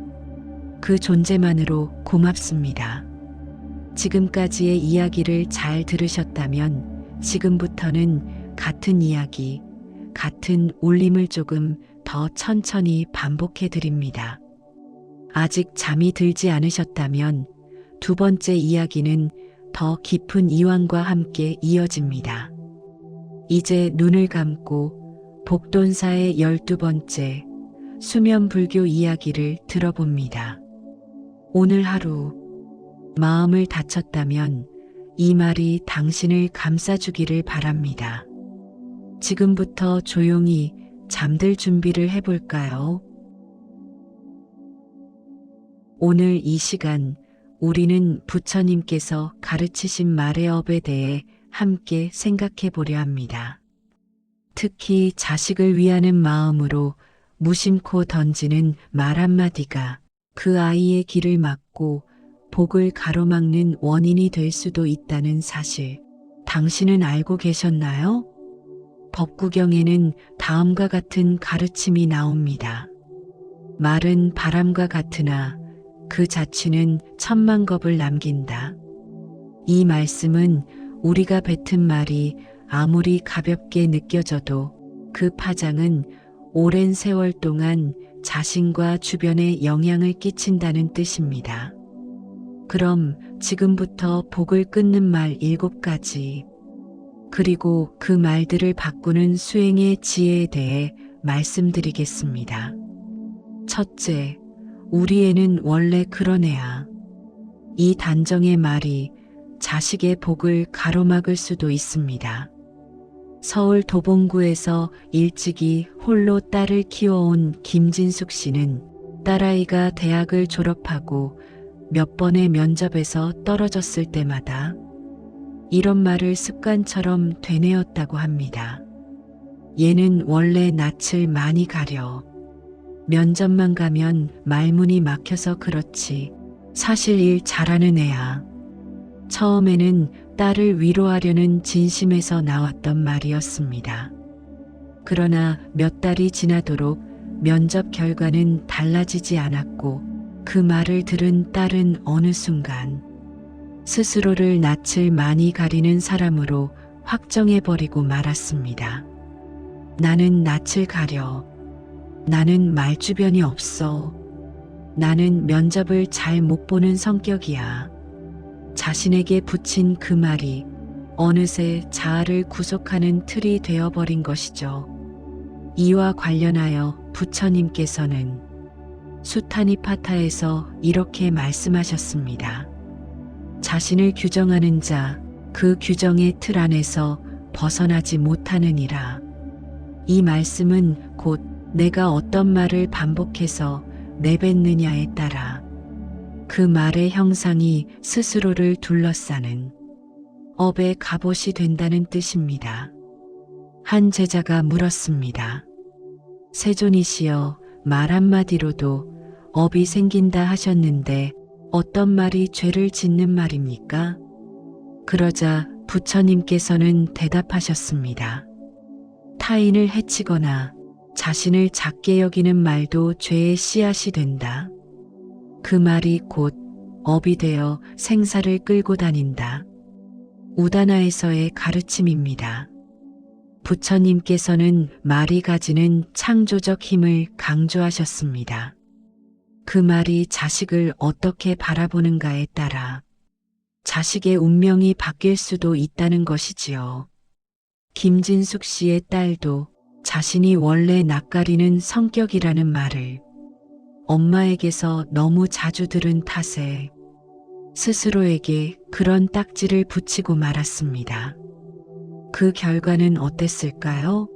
그 존재만으로 고맙습니다. 지금까지의 이야기를 잘 들으셨다면 지금부터는 같은 이야기, 같은 울림을 조금 더 천천히 반복해 드립니다. 아직 잠이 들지 않으셨다면 두 번째 이야기는 더 깊은 이완과 함께 이어집니다. 이제 눈을 감고 복돈사의 12번째 수면 불교 이야기를 들어봅니다. 오늘 하루 마음을 다쳤다면 이 말이 당신을 감싸주기를 바랍니다. 지금부터 조용히 잠들 준비를 해볼까요? 오늘 이 시간 우리는 부처님께서 가르치신 말의 업에 대해 함께 생각해 보려 합니다. 특히 자식을 위하는 마음으로 무심코 던지는 말 한마디가 그 아이의 길을 막고 복을 가로막는 원인이 될 수도 있다는 사실, 당신은 알고 계셨나요? 법구경에는 다음과 같은 가르침이 나옵니다. 말은 바람과 같으나 그 자취는 천만 겁을 남긴다. 이 말씀은 우리가 뱉은 말이 아무리 가볍게 느껴져도 그 파장은 오랜 세월 동안 자신과 주변에 영향을 끼친다는 뜻입니다. 그럼 지금부터 복을 끊는 말 7가지, 그리고 그 말들을 바꾸는 수행의 지혜에 대해 말씀드리겠습니다. 첫째, 우리 애는 원래 그런 애야. 이 단정의 말이 자식의 복을 가로막을 수도 있습니다. 서울 도봉구에서 일찍이 홀로 딸을 키워온 김진숙 씨는 딸아이가 대학을 졸업하고 몇 번의 면접에서 떨어졌을 때마다 이런 말을 습관처럼 되뇌었다고 합니다. 얘는 원래 낯을 많이 가려. 면접만 가면 말문이 막혀서 그렇지 사실 일 잘하는 애야. 처음에는 딸을 위로하려는 진심에서 나왔던 말이었습니다. 그러나 몇 달이 지나도록 면접 결과는 달라지지 않았고 그 말을 들은 딸은 어느 순간 스스로를 낯을 많이 가리는 사람으로 확정해버리고 말았습니다. 나는 낯을 가려. 나는 말주변이 없어. 나는 면접을 잘 못 보는 성격이야. 자신에게 붙인 그 말이 어느새 자아를 구속하는 틀이 되어버린 것이죠. 이와 관련하여 부처님께서는 수타니파타에서 이렇게 말씀하셨습니다. 자신을 규정하는 자, 그 규정의 틀 안에서 벗어나지 못하느니라. 이 말씀은 곧 내가 어떤 말을 반복해서 내뱉느냐에 따라 그 말의 형상이 스스로를 둘러싸는 업의 갑옷이 된다는 뜻입니다. 한 제자가 물었습니다. 세존이시여, 말 한마디로도 업이 생긴다 하셨는데 어떤 말이 죄를 짓는 말입니까? 그러자 부처님께서는 대답하셨습니다. 타인을 해치거나 자신을 작게 여기는 말도 죄의 씨앗이 된다. 그 말이 곧 업이 되어 생사를 끌고 다닌다. 우다나에서의 가르침입니다. 부처님께서는 말이 가지는 창조적 힘을 강조하셨습니다. 그 말이 자식을 어떻게 바라보는가에 따라 자식의 운명이 바뀔 수도 있다는 것이지요. 김진숙 씨의 딸도 자신이 원래 낯가리는 성격이라는 말을 엄마에게서 너무 자주 들은 탓에 스스로에게 그런 딱지를 붙이고 말았습니다. 그 결과는 어땠을까요?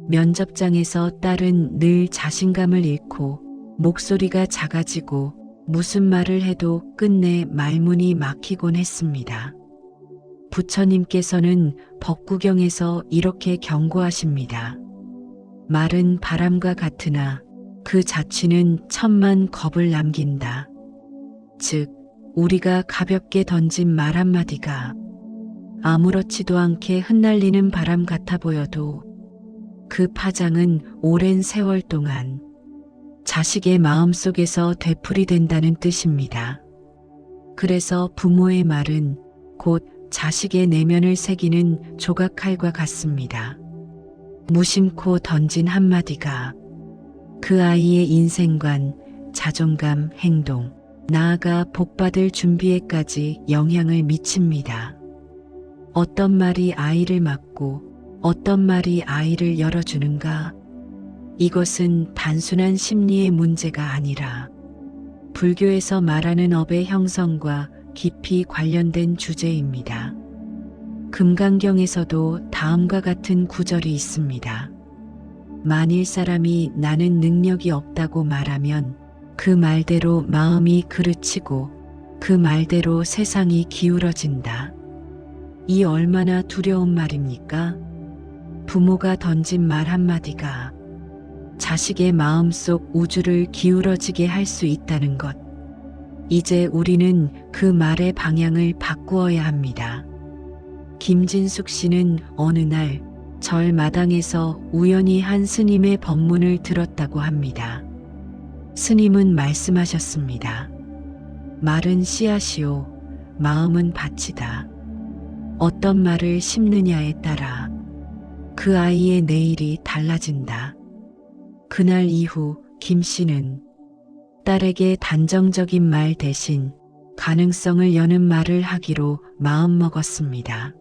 면접장에서 딸은 늘 자신감을 잃고 목소리가 작아지고 무슨 말을 해도 끝내 말문이 막히곤 했습니다. 부처님께서는 법구경에서 이렇게 경고하십니다. 말은 바람과 같으나 그 자취는 천만 겁을 남긴다. 즉, 우리가 가볍게 던진 말 한마디가 아무렇지도 않게 흩날리는 바람 같아 보여도 그 파장은 오랜 세월 동안 자식의 마음속에서 되풀이된다는 뜻입니다. 그래서 부모의 말은 곧 자식의 내면을 새기는 조각칼과 같습니다. 무심코 던진 한마디가 그 아이의 인생관, 자존감, 행동, 나아가 복받을 준비에까지 영향을 미칩니다. 어떤 말이 아이를 막고 어떤 말이 아이를 열어주는가? 이것은 단순한 심리의 문제가 아니라 불교에서 말하는 업의 형성과 깊이 관련된 주제입니다. 금강경에서도 다음과 같은 구절이 있습니다. 만일 사람이 나는 능력이 없다고 말하면 그 말대로 마음이 그르치고 그 말대로 세상이 기울어진다. 이 얼마나 두려운 말입니까? 부모가 던진 말 한마디가 자식의 마음속 우주를 기울어지게 할 수 있다는 것. 이제 우리는 그 말의 방향을 바꾸어야 합니다. 김진숙 씨는 어느 날 절 마당에서 우연히 한 스님의 법문을 들었다고 합니다. 스님은 말씀하셨습니다. 말은 씨앗이요, 마음은 밭이다. 어떤 말을 심느냐에 따라 그 아이의 내일이 달라진다. 그날 이후 김 씨는 딸에게 단정적인 말 대신 가능성을 여는 말을 하기로 마음먹었습니다.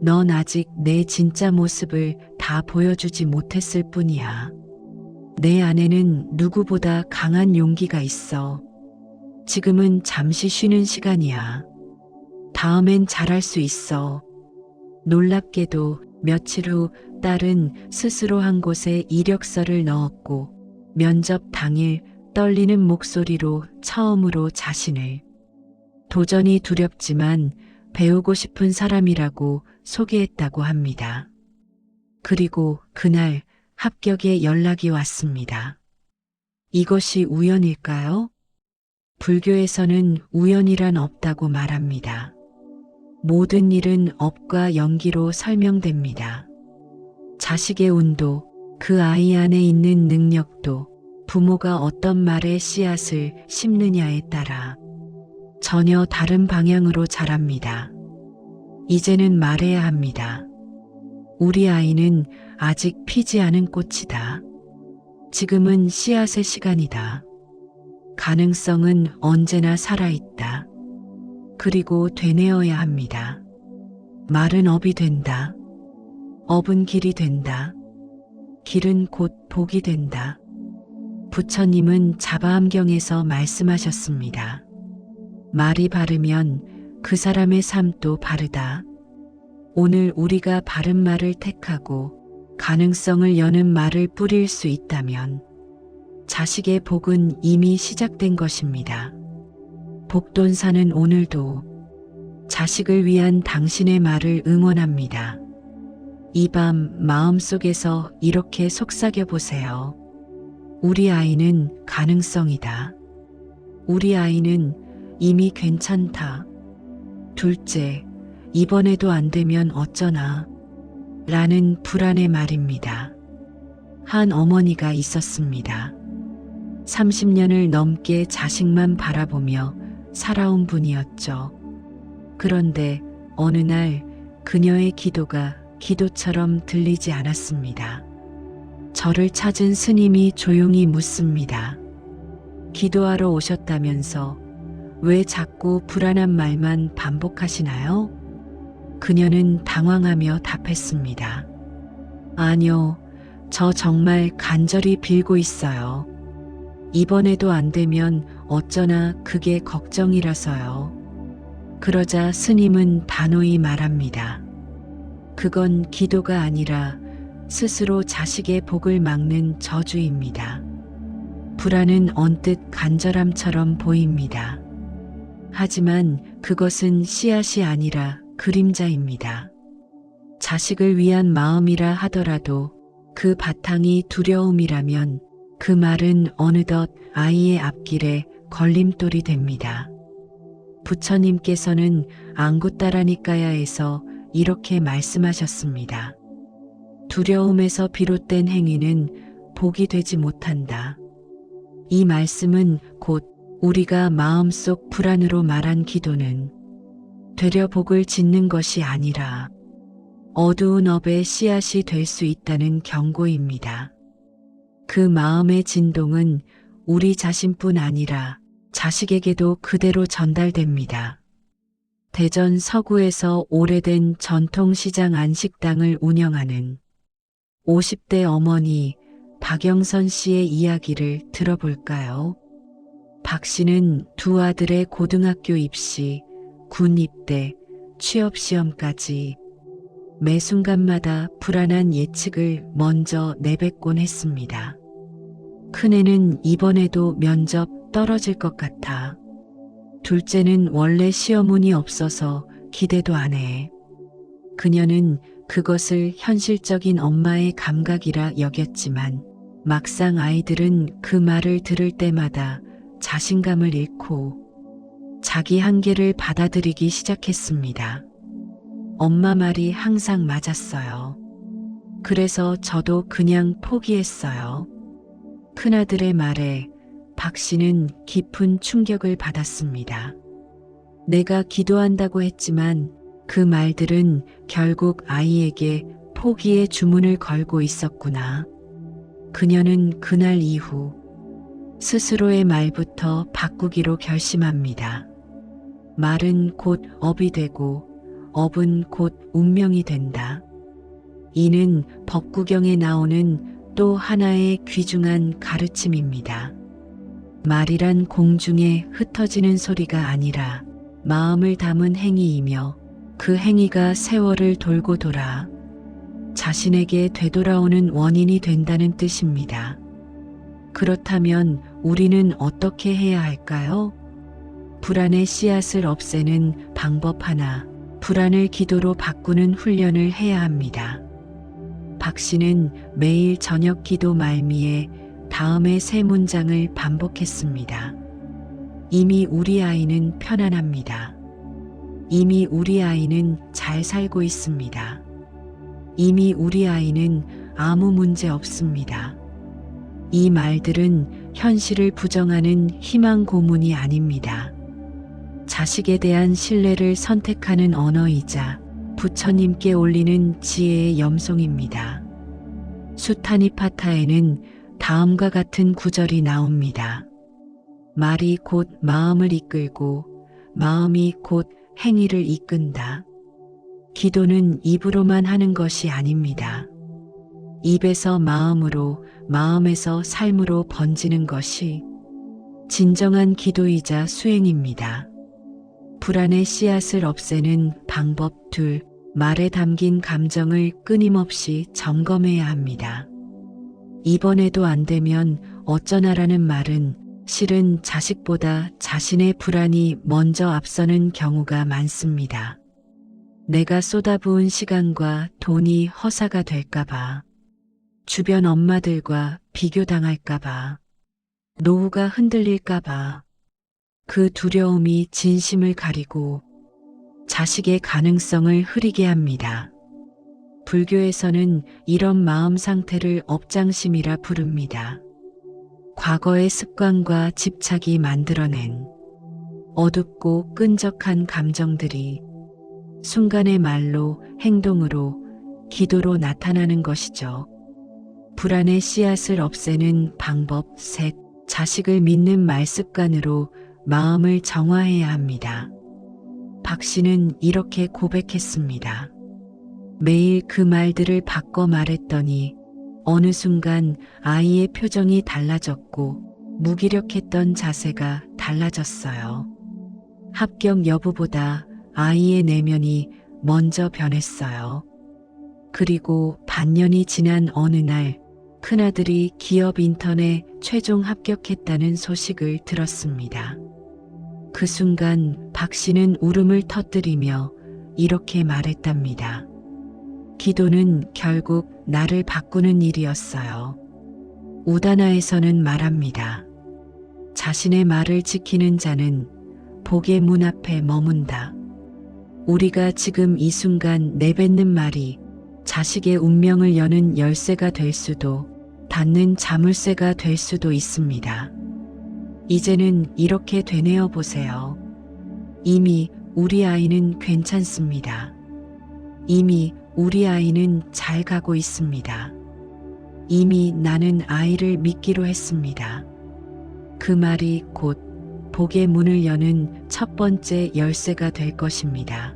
넌 아직 내 진짜 모습을 다 보여주지 못했을 뿐이야. 내 안에는 누구보다 강한 용기가 있어. 지금은 잠시 쉬는 시간이야. 다음엔 잘할 수 있어. 놀랍게도 며칠 후 딸은 스스로 한 곳에 이력서를 넣었고 면접 당일 떨리는 목소리로 처음으로 자신을 도전이 두렵지만 배우고 싶은 사람이라고 소개했다고 합니다. 그리고 그날 합격의 연락이 왔습니다. 이것이 우연일까요? 불교에서는 우연이란 없다고 말합니다. 모든 일은 업과 연기로 설명됩니다. 자식의 운도, 그 아이 안에 있는 능력도 부모가 어떤 말의 씨앗을 심느냐에 따라 전혀 다른 방향으로 자랍니다. 이제는 말해야 합니다. 우리 아이는 아직 피지 않은 꽃이다. 지금은 씨앗의 시간이다. 가능성은 언제나 살아있다. 그리고 되뇌어야 합니다. 말은 업이 된다. 업은 길이 된다. 길은 곧 복이 된다. 부처님은 자바암경에서 말씀하셨습니다. 말이 바르면 그 사람의 삶도 바르다. 오늘 우리가 바른 말을 택하고 가능성을 여는 말을 뿌릴 수 있다면 자식의 복은 이미 시작된 것입니다. 복돈사는 오늘도 자식을 위한 당신의 말을 응원합니다. 이 밤 마음속에서 이렇게 속삭여 보세요. 우리 아이는 가능성이다. 우리 아이는 이미 괜찮다. 둘째, 이번에도 안 되면 어쩌나? 라는 불안의 말입니다. 한 어머니가 있었습니다. 30년을 넘게 자식만 바라보며 살아온 분이었죠. 그런데 어느 날 그녀의 기도가 기도처럼 들리지 않았습니다. 저를 찾은 스님이 조용히 묻습니다. 기도하러 오셨다면서 왜 자꾸 불안한 말만 반복하시나요? 그녀는 당황하며 답했습니다. 아니요, 저 정말 간절히 빌고 있어요. 이번에도 안 되면 어쩌나 그게 걱정이라서요. 그러자 스님은 단호히 말합니다. 그건 기도가 아니라 스스로 자식의 복을 막는 저주입니다. 불안은 언뜻 간절함처럼 보입니다. 하지만 그것은 씨앗이 아니라 그림자입니다. 자식을 위한 마음이라 하더라도 그 바탕이 두려움이라면 그 말은 어느덧 아이의 앞길에 걸림돌이 됩니다. 부처님께서는 안구따라니까야에서 이렇게 말씀하셨습니다. 두려움에서 비롯된 행위는 복이 되지 못한다. 이 말씀은 곧 우리가 마음속 불안으로 말한 기도는 되려 복을 짓는 것이 아니라 어두운 업의 씨앗이 될 수 있다는 경고입니다. 그 마음의 진동은 우리 자신뿐 아니라 자식에게도 그대로 전달됩니다. 대전 서구에서 오래된 전통시장 안식당을 운영하는 50대 어머니 박영선 씨의 이야기를 들어볼까요? 박 씨는 두 아들의 고등학교 입시, 군 입대, 취업시험까지 매 순간마다 불안한 예측을 먼저 내뱉곤 했습니다. 큰애는 이번에도 면접 떨어질 것 같아. 둘째는 원래 시험운이 없어서 기대도 안 해. 그녀는 그것을 현실적인 엄마의 감각이라 여겼지만 막상 아이들은 그 말을 들을 때마다 자신감을 잃고 자기 한계를 받아들이기 시작했습니다. 엄마 말이 항상 맞았어요. 그래서 저도 그냥 포기했어요. 큰아들의 말에 박 씨는 깊은 충격을 받았습니다. 내가 기도한다고 했지만 그 말들은 결국 아이에게 포기의 주문을 걸고 있었구나. 그녀는 그날 이후 스스로의 말부터 바꾸기로 결심합니다. 말은 곧 업이 되고 업은 곧 운명이 된다. 이는 법구경에 나오는 또 하나의 귀중한 가르침입니다. 말이란 공중에 흩어지는 소리가 아니라 마음을 담은 행위이며 그 행위가 세월을 돌고 돌아 자신에게 되돌아오는 원인이 된다는 뜻입니다. 그렇다면 우리는 어떻게 해야 할까요? 불안의 씨앗을 없애는 방법 하나, 불안을 기도로 바꾸는 훈련을 해야 합니다. 박 씨는 매일 저녁 기도 말미에 다음의 세 문장을 반복했습니다. 이미 우리 아이는 편안합니다. 이미 우리 아이는 잘 살고 있습니다. 이미 우리 아이는 아무 문제 없습니다. 이 말들은 현실을 부정하는 희망 고문이 아닙니다. 자식에 대한 신뢰를 선택하는 언어이자 부처님께 올리는 지혜의 염송입니다. 수타니파타에는 다음과 같은 구절이 나옵니다. 말이 곧 마음을 이끌고 마음이 곧 행위를 이끈다. 기도는 입으로만 하는 것이 아닙니다. 입에서 마음으로, 마음에서 삶으로 번지는 것이 진정한 기도이자 수행입니다. 불안의 씨앗을 없애는 방법 둘, 말에 담긴 감정을 끊임없이 점검해야 합니다. 이번에도 안 되면 어쩌나라는 말은 실은 자식보다 자신의 불안이 먼저 앞서는 경우가 많습니다. 내가 쏟아부은 시간과 돈이 허사가 될까봐, 주변 엄마들과 비교당할까봐, 노후가 흔들릴까봐, 그 두려움이 진심을 가리고 자식의 가능성을 흐리게 합니다. 불교에서는 이런 마음 상태를 업장심이라 부릅니다. 과거의 습관과 집착이 만들어낸 어둡고 끈적한 감정들이 순간의 말로, 행동으로, 기도로 나타나는 것이죠. 불안의 씨앗을 없애는 방법 셋, 자식을 믿는 말 습관으로 마음을 정화해야 합니다. 박 씨는 이렇게 고백했습니다. 매일 그 말들을 바꿔 말했더니 어느 순간 아이의 표정이 달라졌고 무기력했던 자세가 달라졌어요. 합격 여부보다 아이의 내면이 먼저 변했어요. 그리고 반년이 지난 어느 날 큰아들이 기업 인턴에 최종 합격했다는 소식을 들었습니다. 그 순간 박 씨는 울음을 터뜨리며 이렇게 말했답니다. 기도는 결국 나를 바꾸는 일이었어요. 우다나에서는 말합니다. 자신의 말을 지키는 자는 복의 문 앞에 머문다. 우리가 지금 이 순간 내뱉는 말이 자식의 운명을 여는 열쇠가 될 수도 닫는 자물쇠가 될 수도 있습니다. 이제는 이렇게 되뇌어 보세요. 이미 우리 아이는 괜찮습니다. 이미 우리 아이는 잘 가고 있습니다. 이미 나는 아이를 믿기로 했습니다. 그 말이 곧 복의 문을 여는 첫 번째 열쇠가 될 것입니다.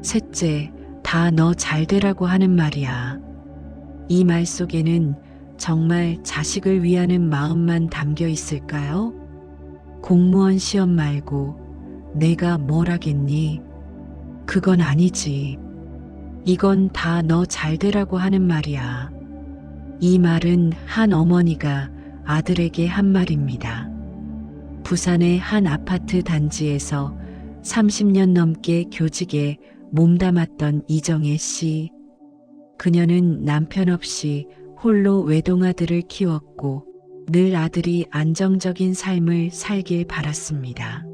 셋째, 다 너 잘되라고 하는 말이야. 이 말 속에는 정말 자식을 위하는 마음만 담겨 있을까요? 공무원 시험 말고 내가 뭘 하겠니? 그건 아니지. 이건 다 너 잘되라고 하는 말이야. 이 말은 한 어머니가 아들에게 한 말입니다. 부산의 한 아파트 단지에서 30년 넘게 교직에 몸담았던 이정혜 씨. 그녀는 남편 없이 홀로 외동아들을 키웠고 늘 아들이 안정적인 삶을 살길 바랐습니다.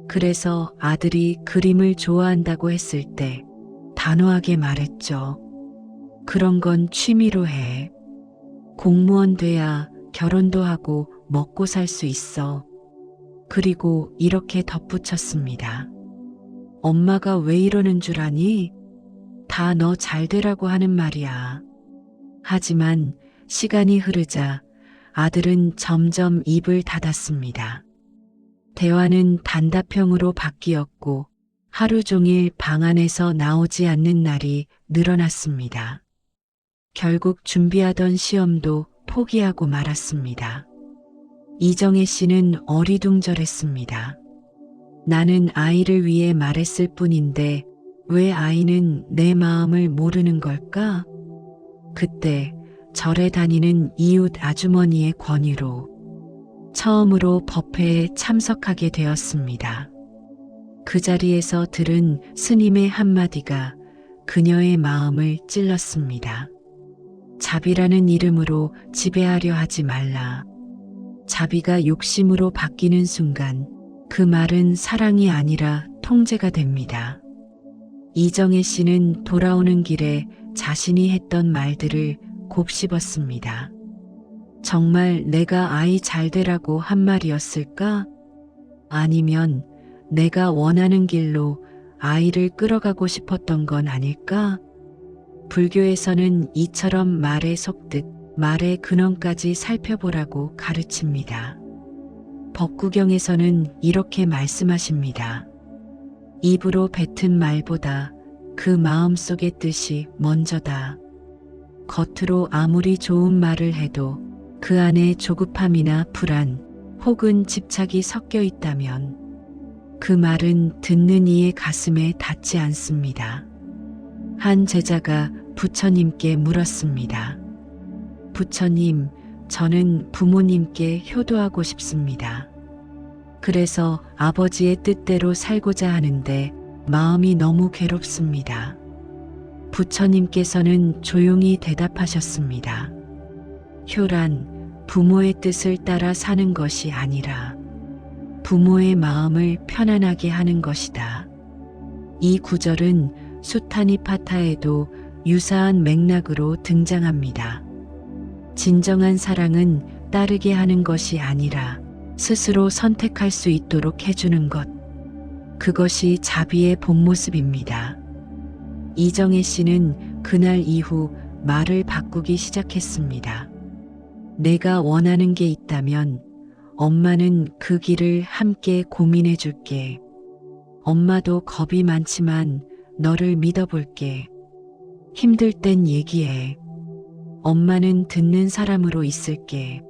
그래서 아들이 그림을 좋아한다고 했을 때 단호하게 말했죠. 그런 건 취미로 해. 공무원 돼야 결혼도 하고 먹고 살 수 있어. 그리고 이렇게 덧붙였습니다. 엄마가 왜 이러는 줄 아니? 다 너 잘되라고 하는 말이야. 하지만 시간이 흐르자 아들은 점점 입을 닫았습니다. 대화는 단답형으로 바뀌었고 하루 종일 방 안에서 나오지 않는 날이 늘어났습니다. 결국 준비하던 시험도 포기하고 말았습니다. 이정혜 씨는 어리둥절했습니다. 나는 아이를 위해 말했을 뿐인데 왜 아이는 내 마음을 모르는 걸까? 그때 절에 다니는 이웃 아주머니의 권유로 처음으로 법회에 참석하게 되었습니다. 그 자리에서 들은 스님의 한마디가 그녀의 마음을 찔렀습니다. 자비라는 이름으로 지배하려 하지 말라. 자비가 욕심으로 바뀌는 순간 그 말은 사랑이 아니라 통제가 됩니다. 이정혜 씨는 돌아오는 길에 자신이 했던 말들을 곱씹었습니다. 정말 내가 아이 잘 되라고 한 말이었을까? 아니면 내가 원하는 길로 아이를 끌어가고 싶었던 건 아닐까? 불교에서는 이처럼 말의 속뜻, 말의 근원까지 살펴보라고 가르칩니다. 법구경에서는 이렇게 말씀하십니다. 입으로 뱉은 말보다 그 마음속의 뜻이 먼저다. 겉으로 아무리 좋은 말을 해도 그 안에 조급함이나 불안 혹은 집착이 섞여 있다면 그 말은 듣는 이의 가슴에 닿지 않습니다. 한 제자가 부처님께 물었습니다. 부처님, 저는 부모님께 효도하고 싶습니다. 그래서 아버지의 뜻대로 살고자 하는데 마음이 너무 괴롭습니다. 부처님께서는 조용히 대답하셨습니다. 효란, 부모의 뜻을 따라 사는 것이 아니라 부모의 마음을 편안하게 하는 것이다. 이 구절은 수타니파타에도 유사한 맥락으로 등장합니다. 진정한 사랑은 따르게 하는 것이 아니라 스스로 선택할 수 있도록 해주는 것. 그것이 자비의 본 모습입니다. 이정혜 씨는 그날 이후 말을 바꾸기 시작했습니다. 내가 원하는 게 있다면 엄마는 그 길을 함께 고민해 줄게. 엄마도 겁이 많지만 너를 믿어볼게. 힘들 땐 얘기해. 엄마는 듣는 사람으로 있을게.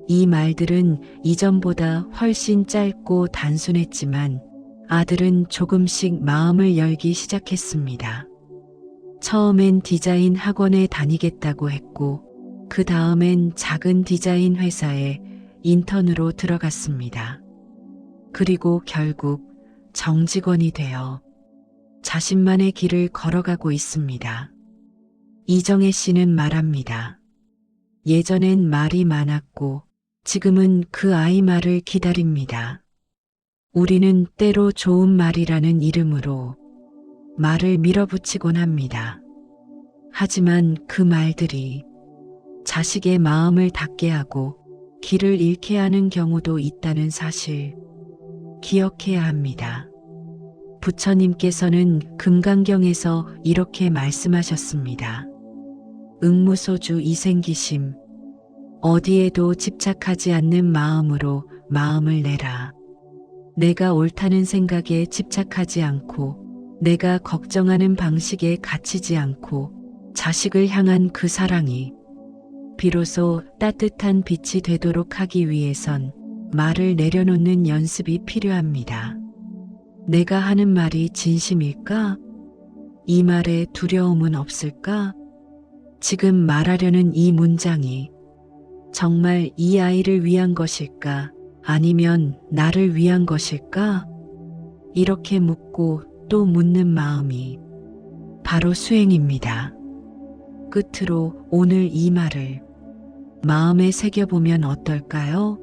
이 말들은 이전보다 훨씬 짧고 단순했지만 아들은 조금씩 마음을 열기 시작했습니다. 처음엔 디자인 학원에 다니겠다고 했고 그 다음엔 작은 디자인 회사에 인턴으로 들어갔습니다. 그리고 결국 정직원이 되어 자신만의 길을 걸어가고 있습니다. 이정혜 씨는 말합니다. 예전엔 말이 많았고 지금은 그 아이 말을 기다립니다. 우리는 때로 좋은 말이라는 이름으로 말을 밀어붙이곤 합니다. 하지만 그 말들이 자식의 마음을 닫게 하고 길을 잃게 하는 경우도 있다는 사실 기억해야 합니다. 부처님께서는 금강경에서 이렇게 말씀하셨습니다. 응무소주 이생기심, 어디에도 집착하지 않는 마음으로 마음을 내라. 내가 옳다는 생각에 집착하지 않고 내가 걱정하는 방식에 갇히지 않고 자식을 향한 그 사랑이 비로소 따뜻한 빛이 되도록 하기 위해선 말을 내려놓는 연습이 필요합니다. 내가 하는 말이 진심일까? 이 말에 두려움은 없을까? 지금 말하려는 이 문장이 정말 이 아이를 위한 것일까? 아니면 나를 위한 것일까? 이렇게 묻고 또 묻는 마음이 바로 수행입니다. 끝으로 오늘 이 말을 마음에 새겨보면 어떨까요?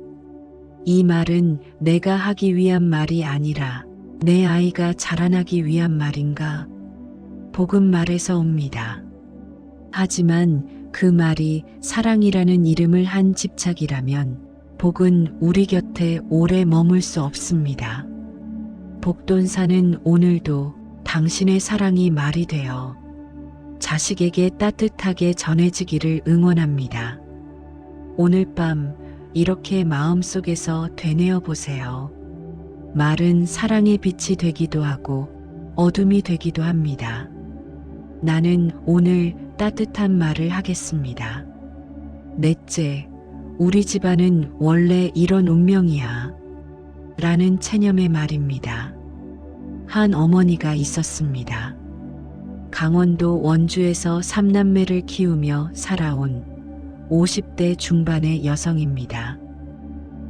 이 말은 내가 하기 위한 말이 아니라 내 아이가 자라나기 위한 말인가? 복음 말에서 옵니다. 하지만 그 말이 사랑이라는 이름을 한 집착이라면 복은 우리 곁에 오래 머물 수 없습니다. 복돈사는 오늘도 당신의 사랑이 말이 되어 자식에게 따뜻하게 전해지기를 응원합니다. 오늘 밤 이렇게 마음속에서 되뇌어 보세요. 말은 사랑의 빛이 되기도 하고 어둠이 되기도 합니다. 나는 오늘 따뜻한 말을 하겠습니다. 넷째, 우리 집안은 원래 이런 운명이야. 라는 체념의 말입니다. 한 어머니가 있었습니다. 강원도 원주에서 3남매를 키우며 살아온 50대 중반의 여성입니다.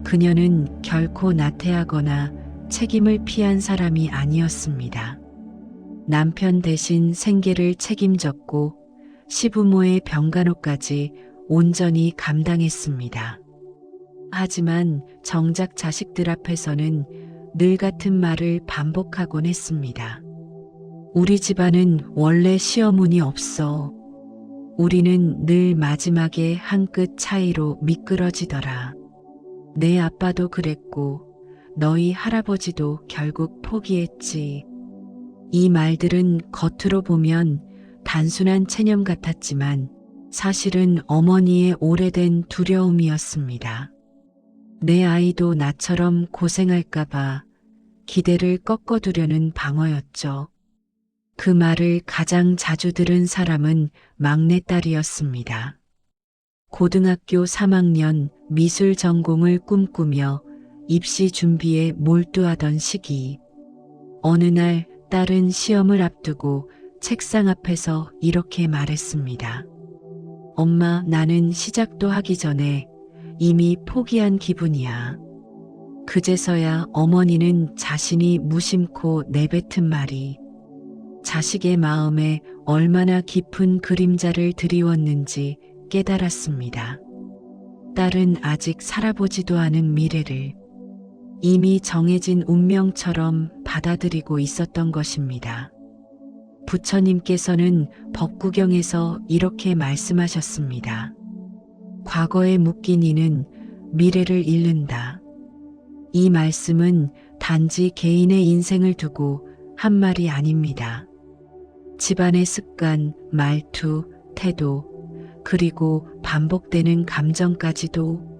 그녀는 결코 나태하거나 책임을 피한 사람이 아니었습니다. 남편 대신 생계를 책임졌고 시부모의 병간호까지 온전히 감당했습니다. 하지만 정작 자식들 앞에서는 늘 같은 말을 반복하곤 했습니다. 우리 집안은 원래 시어머니 없어. 우리는 늘 마지막에 한 끗 차이로 미끄러지더라. 내 아빠도 그랬고 너희 할아버지도 결국 포기했지. 이 말들은 겉으로 보면 단순한 체념 같았지만 사실은 어머니의 오래된 두려움이었습니다. 내 아이도 나처럼 고생할까봐 기대를 꺾어두려는 방어였죠. 그 말을 가장 자주 들은 사람은 막내딸이었습니다. 고등학교 3학년 미술 전공을 꿈꾸며 입시 준비에 몰두하던 시기, 어느 날 딸은 시험을 앞두고 책상 앞에서 이렇게 말했습니다. 엄마, 나는 시작도 하기 전에 이미 포기한 기분이야. 그제서야 어머니는 자신이 무심코 내뱉은 말이 자식의 마음에 얼마나 깊은 그림자를 드리웠는지 깨달았습니다. 딸은 아직 살아보지도 않은 미래를 이미 정해진 운명처럼 받아들이고 있었던 것입니다. 부처님께서는 법구경에서 이렇게 말씀하셨습니다. 과거에 묶인 이는 미래를 잃는다. 이 말씀은 단지 개인의 인생을 두고 한 말이 아닙니다. 집안의 습관, 말투, 태도, 그리고 반복되는 감정까지도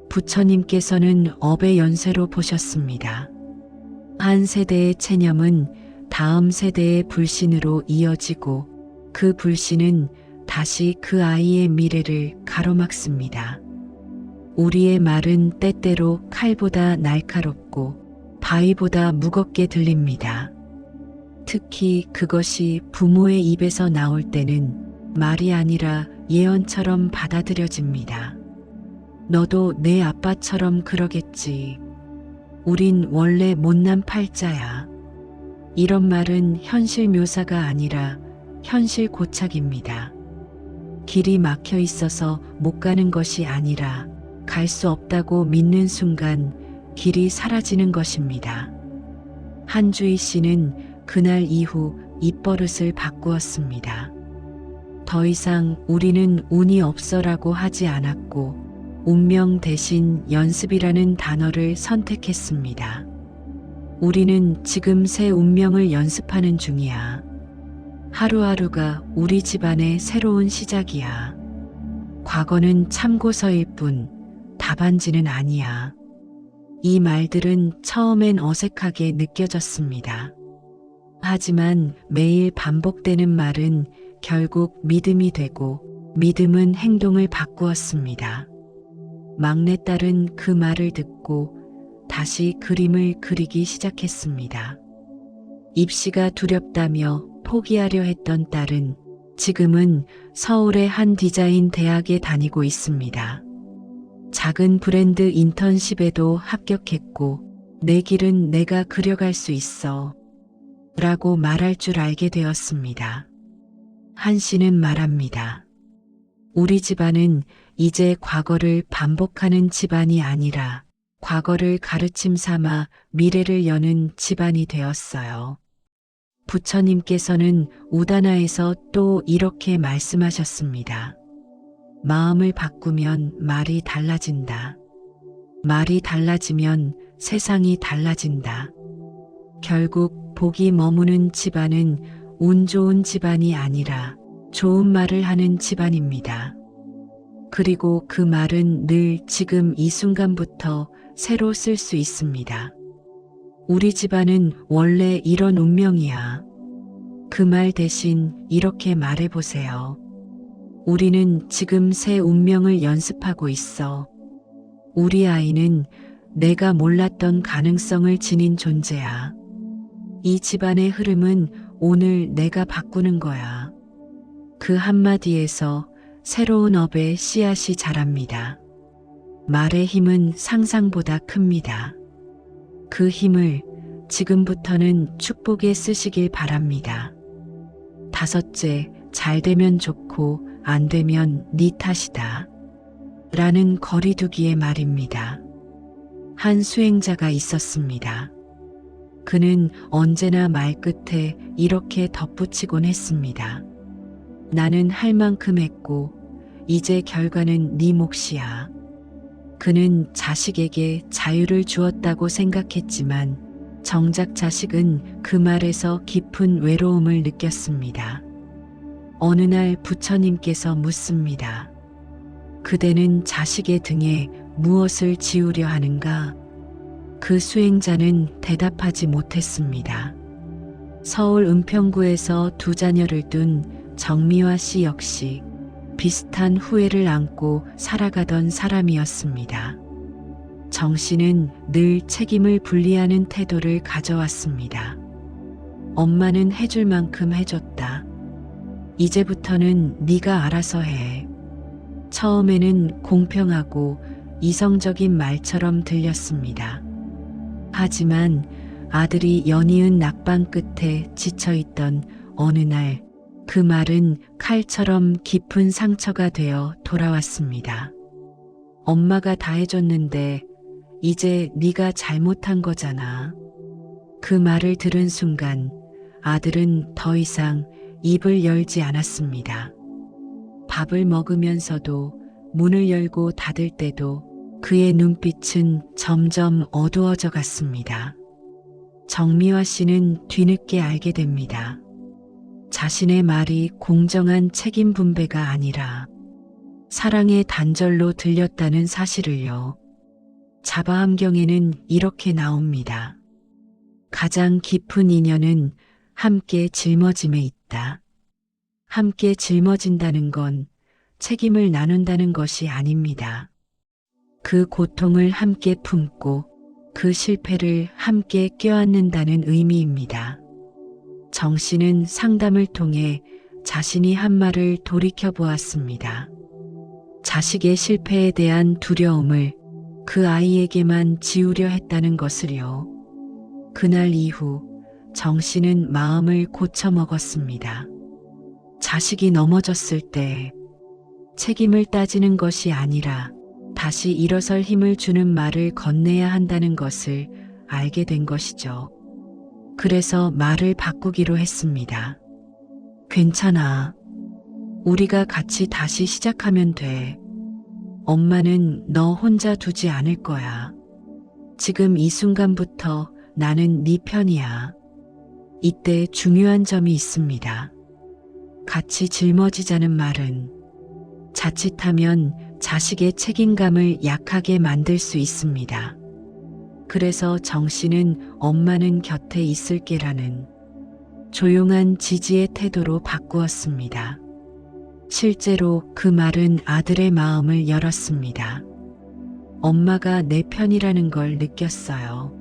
부처님께서는 업의 연쇄로 보셨습니다. 한 세대의 체념은 다음 세대의 불신으로 이어지고 그 불신은 다시 그 아이의 미래를 가로막습니다. 우리의 말은 때때로 칼보다 날카롭고 바위보다 무겁게 들립니다. 특히 그것이 부모의 입에서 나올 때는 말이 아니라 예언처럼 받아들여집니다. 너도 내 아빠처럼 그러겠지. 우린 원래 못난 팔자야. 이런 말은 현실 묘사가 아니라 현실 고착입니다. 길이 막혀 있어서 못 가는 것이 아니라 갈 수 없다고 믿는 순간 길이 사라지는 것입니다. 한주희 씨는 그날 이후 입버릇을 바꾸었습니다. 더 이상 우리는 운이 없어라고 하지 않았고 운명 대신 연습이라는 단어를 선택했습니다. 우리는 지금 새 운명을 연습하는 중이야. 하루하루가 우리 집안의 새로운 시작이야. 과거는 참고서일 뿐 답안지는 아니야. 이 말들은 처음엔 어색하게 느껴졌습니다. 하지만 매일 반복되는 말은 결국 믿음이 되고 믿음은 행동을 바꾸었습니다. 막내딸은 그 말을 듣고 다시 그림을 그리기 시작했습니다. 입시가 두렵다며 포기하려 했던 딸은 지금은 서울의 한 디자인 대학에 다니고 있습니다. 작은 브랜드 인턴십에도 합격했고 내 길은 내가 그려갈 수 있어 라고 말할 줄 알게 되었습니다. 한 씨는 말합니다. 우리 집안은 이제 과거를 반복하는 집안이 아니라 과거를 가르침 삼아 미래를 여는 집안이 되었어요. 부처님께서는 우다나에서 또 이렇게 말씀하셨습니다. 마음을 바꾸면 말이 달라진다. 말이 달라지면 세상이 달라진다. 결국 복이 머무는 집안은 운 좋은 집안이 아니라 좋은 말을 하는 집안입니다. 그리고 그 말은 늘 지금 이 순간부터 새로 쓸 수 있습니다. 우리 집안은 원래 이런 운명이야. 그 말 대신 이렇게 말해보세요. 우리는 지금 새 운명을 연습하고 있어. 우리 아이는 내가 몰랐던 가능성을 지닌 존재야. 이 집안의 흐름은 오늘 내가 바꾸는 거야. 그 한마디에서 새로운 업의 씨앗이 자랍니다. 말의 힘은 상상보다 큽니다. 그 힘을 지금부터는 축복에 쓰시길 바랍니다. 다섯째, 잘 되면 좋고 안 되면 네 탓이다. 라는 거리두기의 말입니다. 한 수행자가 있었습니다. 그는 언제나 말끝에 이렇게 덧붙이곤 했습니다. 나는 할 만큼 했고 이제 결과는 네 몫이야. 그는 자식에게 자유를 주었다고 생각했지만 정작 자식은 그 말에서 깊은 외로움을 느꼈습니다. 어느 날 부처님께서 묻습니다. 그대는 자식의 등에 무엇을 지우려 하는가? 그 수행자는 대답하지 못했습니다. 서울 은평구에서 두 자녀를 둔 정미화 씨 역시 비슷한 후회를 안고 살아가던 사람이었습니다. 정 씨는 늘 책임을 분리하는 태도를 가져왔습니다. 엄마는 해줄 만큼 해줬다. 이제부터는 네가 알아서 해. 처음에는 공평하고 이성적인 말처럼 들렸습니다. 하지만 아들이 연이은 낙방 끝에 지쳐있던 어느 날 그 말은 칼처럼 깊은 상처가 되어 돌아왔습니다. 엄마가 다 해줬는데 이제 네가 잘못한 거잖아. 그 말을 들은 순간 아들은 더 이상 입을 열지 않았습니다. 밥을 먹으면서도 문을 열고 닫을 때도 그의 눈빛은 점점 어두워져 갔습니다. 정미화 씨는 뒤늦게 알게 됩니다. 자신의 말이 공정한 책임 분배가 아니라 사랑의 단절로 들렸다는 사실을요. 자바함경에는 이렇게 나옵니다. 가장 깊은 인연은 함께 짊어짐에 있다. 함께 짊어진다는 건 책임을 나눈다는 것이 아닙니다. 그 고통을 함께 품고 그 실패를 함께 껴안는다는 의미입니다. 정 씨는 상담을 통해 자신이 한 말을 돌이켜 보았습니다. 자식의 실패에 대한 두려움을 그 아이에게만 지우려 했다는 것을요. 그날 이후 정 씨는 마음을 고쳐 먹었습니다. 자식이 넘어졌을 때 책임을 따지는 것이 아니라 다시 일어설 힘을 주는 말을 건네야 한다는 것을 알게 된 것이죠. 그래서 말을 바꾸기로 했습니다. 괜찮아. 우리가 같이 다시 시작하면 돼. 엄마는 너 혼자 두지 않을 거야. 지금 이 순간부터 나는 네 편이야. 이때 중요한 점이 있습니다. 같이 짊어지자는 말은 자칫하면 자식의 책임감을 약하게 만들 수 있습니다. 그래서 정 씨는 엄마는 곁에 있을게라는 조용한 지지의 태도로 바꾸었습니다. 실제로 그 말은 아들의 마음을 열었습니다. 엄마가 내 편이라는 걸 느꼈어요.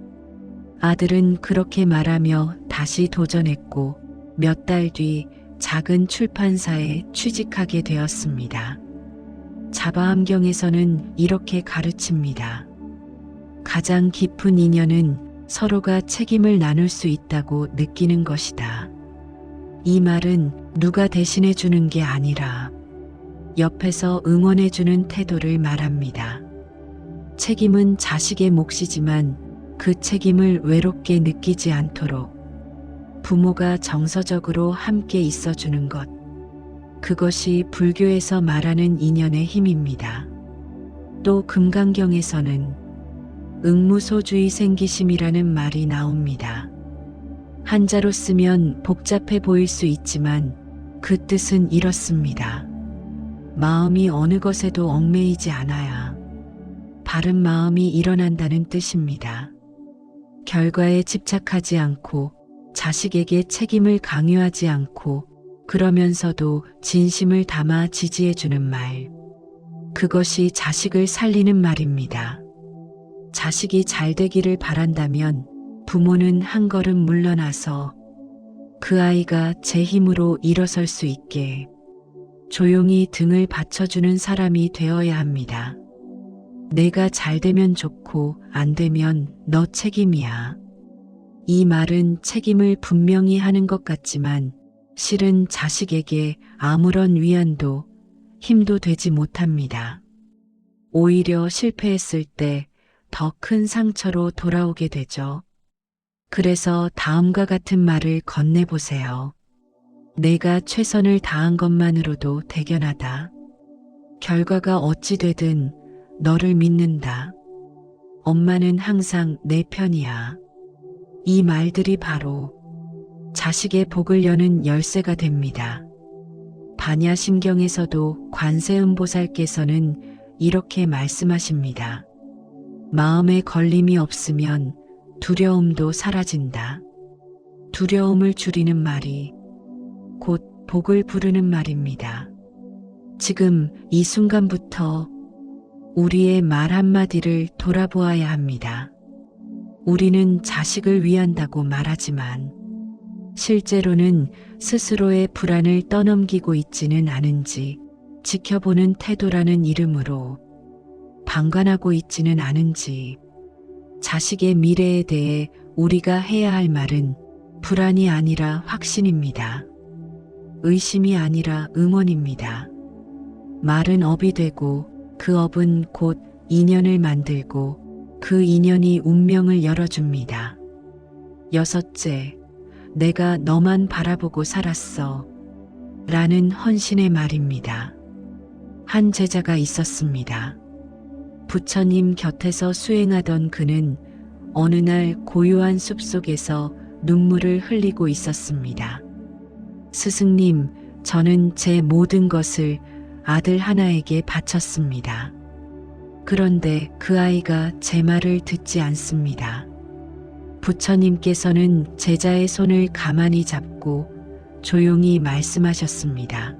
아들은 그렇게 말하며 다시 도전했고 몇 달 뒤 작은 출판사에 취직하게 되었습니다. 자바함경에서는 이렇게 가르칩니다. 가장 깊은 인연은 서로가 책임을 나눌 수 있다고 느끼는 것이다. 이 말은 누가 대신해 주는 게 아니라 옆에서 응원해 주는 태도를 말합니다. 책임은 자식의 몫이지만 그 책임을 외롭게 느끼지 않도록 부모가 정서적으로 함께 있어주는 것. 그것이 불교에서 말하는 인연의 힘입니다. 또 금강경에서는 응무소주의 생기심이라는 말이 나옵니다. 한자로 쓰면 복잡해 보일 수 있지만 그 뜻은 이렇습니다. 마음이 어느 것에도 얽매이지 않아야 바른 마음이 일어난다는 뜻입니다. 결과에 집착하지 않고 자식에게 책임을 강요하지 않고 그러면서도 진심을 담아 지지해주는 말. 그것이 자식을 살리는 말입니다. 자식이 잘 되기를 바란다면 부모는 한 걸음 물러나서 그 아이가 제 힘으로 일어설 수 있게 조용히 등을 받쳐주는 사람이 되어야 합니다. 내가 잘 되면 좋고 안 되면 너 책임이야. 이 말은 책임을 분명히 하는 것 같지만 실은 자식에게 아무런 위안도 힘도 되지 못합니다. 오히려 실패했을 때 더 큰 상처로 돌아오게 되죠. 그래서 다음과 같은 말을 건네보세요. 내가 최선을 다한 것만으로도 대견하다. 결과가 어찌 되든 너를 믿는다. 엄마는 항상 내 편이야. 이 말들이 바로 자식의 복을 여는 열쇠가 됩니다. 반야심경에서도 관세음보살께서는 이렇게 말씀하십니다. 마음에 걸림이 없으면 두려움도 사라진다. 두려움을 줄이는 말이 곧 복을 부르는 말입니다. 지금 이 순간부터 우리의 말 한마디를 돌아보아야 합니다. 우리는 자식을 위한다고 말하지만 실제로는 스스로의 불안을 떠넘기고 있지는 않은지, 지켜보는 태도라는 이름으로 방관하고 있지는 않은지, 자식의 미래에 대해 우리가 해야 할 말은 불안이 아니라 확신입니다. 의심이 아니라 응원입니다. 말은 업이 되고 그 업은 곧 인연을 만들고 그 인연이 운명을 열어줍니다. 여섯째, 내가 너만 바라보고 살았어 라는 헌신의 말입니다. 한 제자가 있었습니다. 부처님 곁에서 수행하던 그는 어느 날 고요한 숲속에서 눈물을 흘리고 있었습니다. 스승님, 저는 제 모든 것을 아들 하나에게 바쳤습니다. 그런데 그 아이가 제 말을 듣지 않습니다. 부처님께서는 제자의 손을 가만히 잡고 조용히 말씀하셨습니다.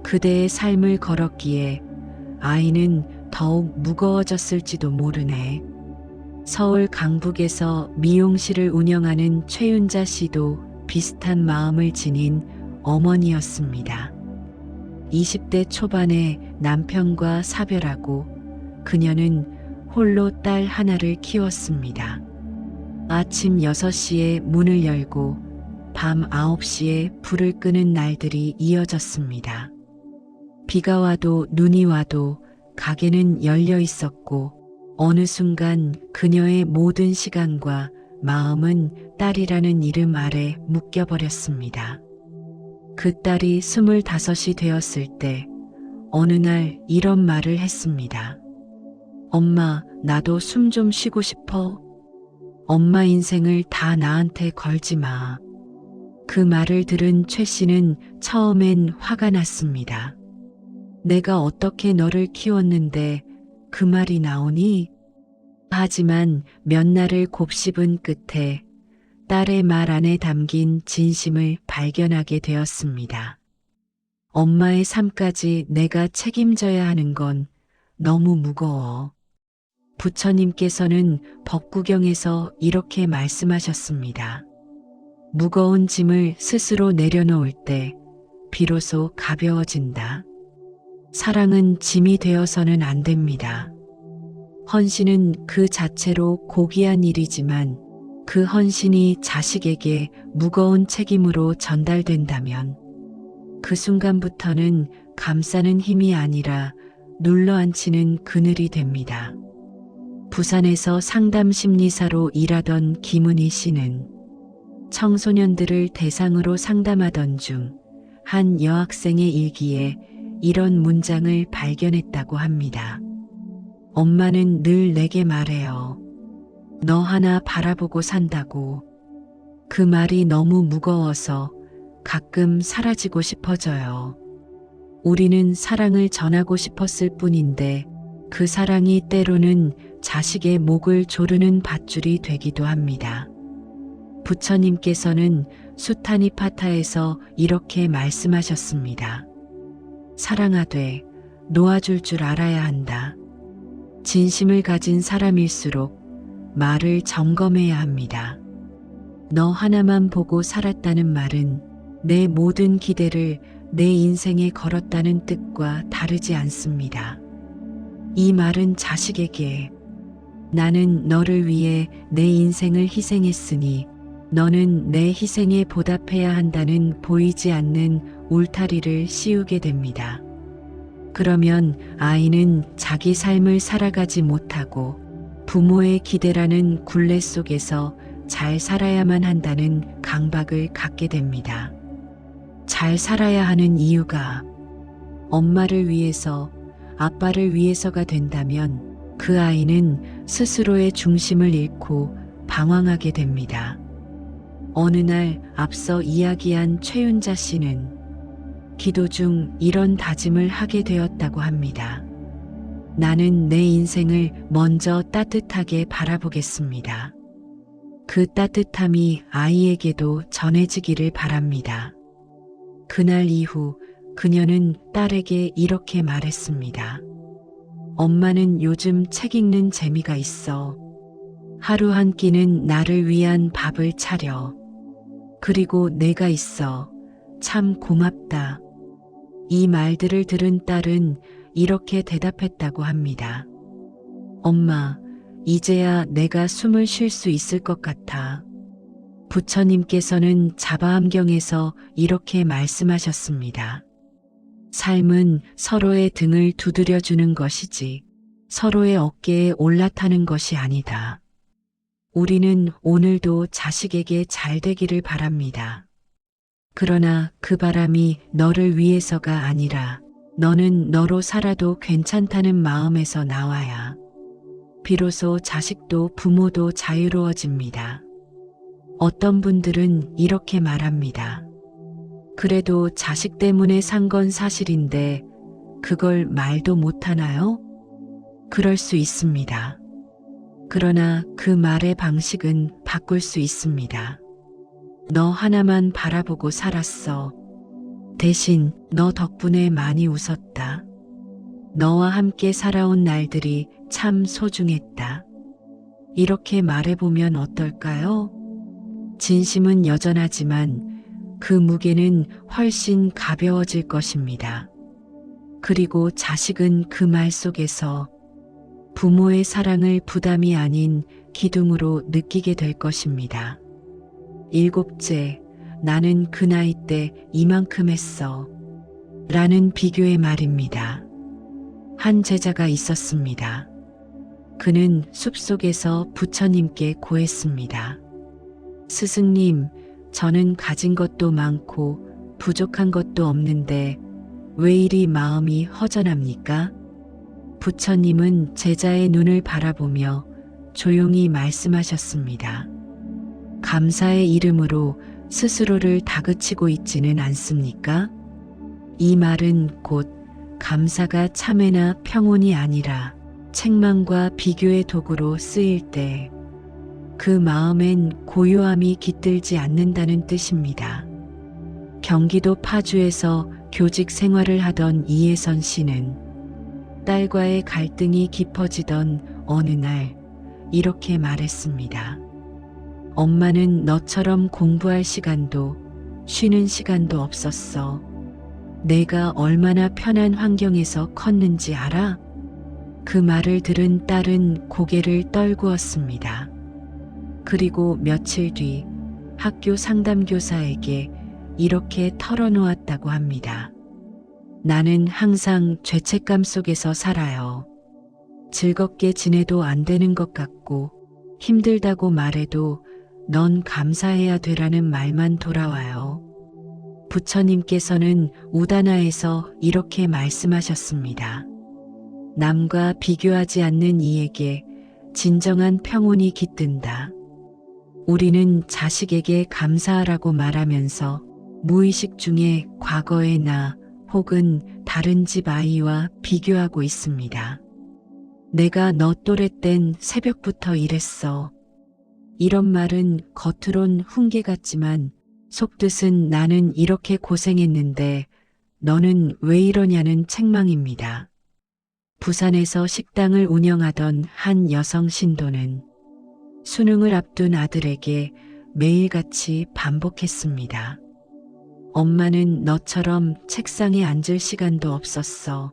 그대의 삶을 걸었기에 아이는 더욱 무거워졌을지도 모르네. 서울 강북에서 미용실을 운영하는 최윤자 씨도 비슷한 마음을 지닌 어머니였습니다. 20대 초반에 남편과 사별하고 그녀는 홀로 딸 하나를 키웠습니다. 아침 6시에 문을 열고 밤 9시에 불을 끄는 날들이 이어졌습니다. 비가 와도 눈이 와도 가게는 열려 있었고 어느 순간 그녀의 모든 시간과 마음은 딸이라는 이름 아래 묶여버렸습니다. 그 딸이 25이 되었을 때 어느 날 이런 말을 했습니다. 엄마, 나도 숨 좀 쉬고 싶어. 엄마 인생을 다 나한테 걸지 마. 그 말을 들은 최 씨는 처음엔 화가 났습니다. 내가 어떻게 너를 키웠는데 그 말이 나오니? 하지만 몇 날을 곱씹은 끝에 딸의 말 안에 담긴 진심을 발견하게 되었습니다. 엄마의 삶까지 내가 책임져야 하는 건 너무 무거워. 부처님께서는 법구경에서 이렇게 말씀하셨습니다. 무거운 짐을 스스로 내려놓을 때 비로소 가벼워진다. 사랑은 짐이 되어서는 안 됩니다. 헌신은 그 자체로 고귀한 일이지만 그 헌신이 자식에게 무거운 책임으로 전달된다면 그 순간부터는 감싸는 힘이 아니라 눌러앉히는 그늘이 됩니다. 부산에서 상담 심리사로 일하던 김은희 씨는 청소년들을 대상으로 상담하던 중 한 여학생의 일기에 이런 문장을 발견했다고 합니다. 엄마는 늘 내게 말해요. 너 하나 바라보고 산다고. 그 말이 너무 무거워서 가끔 사라지고 싶어져요. 우리는 사랑을 전하고 싶었을 뿐인데 그 사랑이 때로는 자식의 목을 조르는 밧줄이 되기도 합니다. 부처님께서는 수타니파타에서 이렇게 말씀하셨습니다. 사랑하되 놓아줄 줄 알아야 한다. 진심을 가진 사람일수록 말을 점검해야 합니다. 너 하나만 보고 살았다는 말은 내 모든 기대를 내 인생에 걸었다는 뜻과 다르지 않습니다. 이 말은 자식에게 나는 너를 위해 내 인생을 희생했으니 너는 내 희생에 보답해야 한다는 보이지 않는 울타리를 씌우게 됩니다. 그러면 아이는 자기 삶을 살아가지 못하고 부모의 기대라는 굴레 속에서 잘 살아야만 한다는 강박을 갖게 됩니다. 잘 살아야 하는 이유가 엄마를 위해서, 아빠를 위해서가 된다면 그 아이는 스스로의 중심을 잃고 방황하게 됩니다. 어느 날 앞서 이야기한 최윤자 씨는 기도 중 이런 다짐을 하게 되었다고 합니다. 나는 내 인생을 먼저 따뜻하게 바라보겠습니다. 그 따뜻함이 아이에게도 전해지기를 바랍니다. 그날 이후 그녀는 딸에게 이렇게 말했습니다. 엄마는 요즘 책 읽는 재미가 있어. 하루 한 끼는 나를 위한 밥을 차려. 그리고 내가 있어. 참 고맙다. 이 말들을 들은 딸은 이렇게 대답했다고 합니다. 엄마, 이제야 내가 숨을 쉴 수 있을 것 같아. 부처님께서는 자바암경에서 이렇게 말씀하셨습니다. 삶은 서로의 등을 두드려주는 것이지 서로의 어깨에 올라타는 것이 아니다. 우리는 오늘도 자식에게 잘 되기를 바랍니다. 그러나 그 바람이 너를 위해서가 아니라 너는 너로 살아도 괜찮다는 마음에서 나와야 비로소 자식도 부모도 자유로워집니다. 어떤 분들은 이렇게 말합니다. 그래도 자식 때문에 산 건 사실인데 그걸 말도 못하나요? 그럴 수 있습니다. 그러나 그 말의 방식은 바꿀 수 있습니다. 너 하나만 바라보고 살았어. 대신 너 덕분에 많이 웃었다. 너와 함께 살아온 날들이 참 소중했다. 이렇게 말해보면 어떨까요? 진심은 여전하지만 그 무게는 훨씬 가벼워질 것입니다. 그리고 자식은 그 말 속에서 부모의 사랑을 부담이 아닌 기둥으로 느끼게 될 것입니다. 7째, 나는 그 나이 때 이만큼 했어. 라는 비교의 말입니다. 한 제자가 있었습니다. 그는 숲속에서 부처님께 고했습니다. 스승님, 저는 가진 것도 많고 부족한 것도 없는데 왜 이리 마음이 허전합니까? 부처님은 제자의 눈을 바라보며 조용히 말씀하셨습니다. 감사의 이름으로 스스로를 다그치고 있지는 않습니까? 이 말은 곧 감사가 참회나 평온이 아니라 책망과 비교의 도구로 쓰일 때 그 마음엔 고요함이 깃들지 않는다는 뜻입니다. 경기도 파주에서 교직 생활을 하던 이혜선 씨는 딸과의 갈등이 깊어지던 어느 날 이렇게 말했습니다. 엄마는 너처럼 공부할 시간도 쉬는 시간도 없었어. 내가 얼마나 편한 환경에서 컸는지 알아? 그 말을 들은 딸은 고개를 떨구었습니다. 그리고 며칠 뒤 학교 상담교사에게 이렇게 털어놓았다고 합니다. 나는 항상 죄책감 속에서 살아요. 즐겁게 지내도 안 되는 것 같고 힘들다고 말해도 넌 감사해야 되라는 말만 돌아와요. 부처님께서는 우다나에서 이렇게 말씀하셨습니다. 남과 비교하지 않는 이에게 진정한 평온이 깃든다. 우리는 자식에게 감사하라고 말하면서 무의식 중에 과거의 나 혹은 다른 집 아이와 비교하고 있습니다. 내가 너 또래 땐 새벽부터 일했어. 이런 말은 겉으론 훈계 같지만 속뜻은 나는 이렇게 고생했는데 너는 왜 이러냐는 책망입니다. 부산에서 식당을 운영하던 한 여성 신도는 수능을 앞둔 아들에게 매일같이 반복했습니다. 엄마는 너처럼 책상에 앉을 시간도 없었어.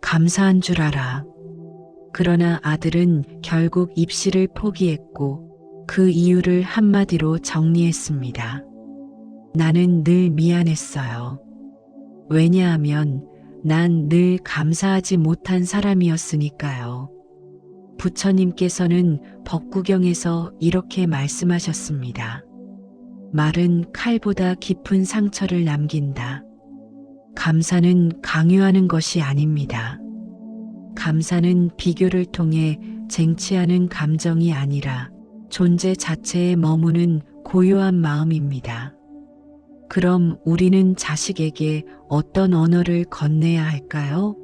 감사한 줄 알아. 그러나 아들은 결국 입시를 포기했고 그 이유를 한마디로 정리했습니다. 나는 늘 미안했어요. 왜냐하면 난 늘 감사하지 못한 사람이었으니까요. 부처님께서는 법구경에서 이렇게 말씀하셨습니다. 말은 칼보다 깊은 상처를 남긴다. 감사는 강요하는 것이 아닙니다. 감사는 비교를 통해 쟁취하는 감정이 아니라 존재 자체에 머무는 고요한 마음입니다. 그럼 우리는 자식에게 어떤 언어를 건네야 할까요?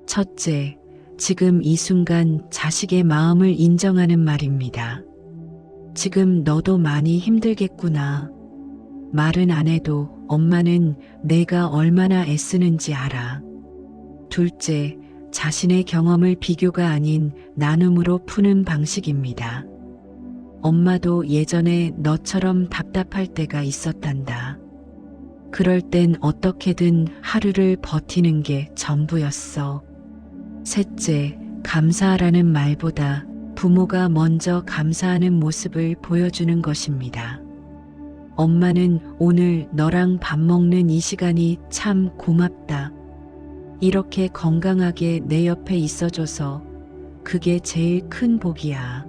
첫째, 지금 이 순간 자식의 마음을 인정하는 말입니다. 지금 너도 많이 힘들겠구나. 말은 안 해도 엄마는 내가 얼마나 애쓰는지 알아. 둘째, 자신의 경험을 비교가 아닌 나눔으로 푸는 방식입니다. 엄마도 예전에 너처럼 답답할 때가 있었단다. 그럴 땐 어떻게든 하루를 버티는 게 전부였어. 셋째, 감사하라는 말보다 부모가 먼저 감사하는 모습을 보여주는 것입니다. 엄마는 오늘 너랑 밥 먹는 이 시간이 참 고맙다. 이렇게 건강하게 내 옆에 있어줘서 그게 제일 큰 복이야.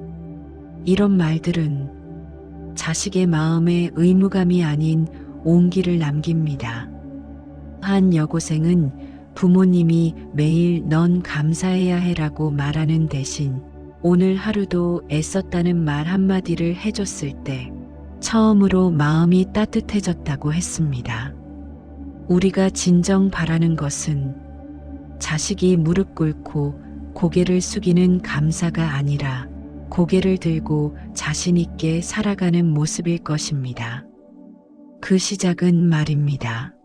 이런 말들은 자식의 마음에 의무감이 아닌 온기를 남깁니다. 한 여고생은 부모님이 매일 넌 감사해야 해라고 말하는 대신 오늘 하루도 애썼다는 말 한마디를 해줬을 때 처음으로 마음이 따뜻해졌다고 했습니다. 우리가 진정 바라는 것은 자식이 무릎 꿇고 고개를 숙이는 감사가 아니라 고개를 들고 자신 있게 살아가는 모습일 것입니다. 그 시작은 말입니다.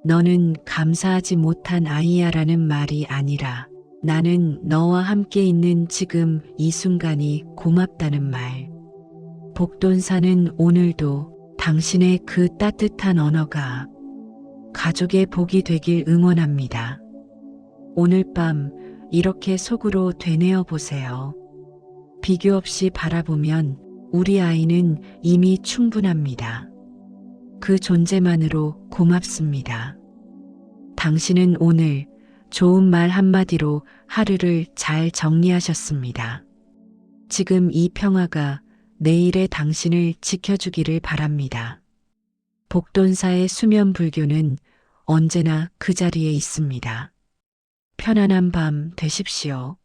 너는 감사하지 못한 아이야라는 말이 아니라 나는 너와 함께 있는 지금 이 순간이 고맙다는 말. 복돈사는 오늘도 당신의 그 따뜻한 언어가 가족의 복이 되길 응원합니다. 오늘 밤 이렇게 속으로 되뇌어 보세요. 비교 없이 바라보면 우리 아이는 이미 충분합니다. 그 존재만으로 고맙습니다. 당신은 오늘 좋은 말 한마디로 하루를 잘 정리하셨습니다. 지금 이 평화가 내일의 당신을 지켜주기를 바랍니다. 복돈사의 수면 불교는 언제나 그 자리에 있습니다. 편안한 밤 되십시오.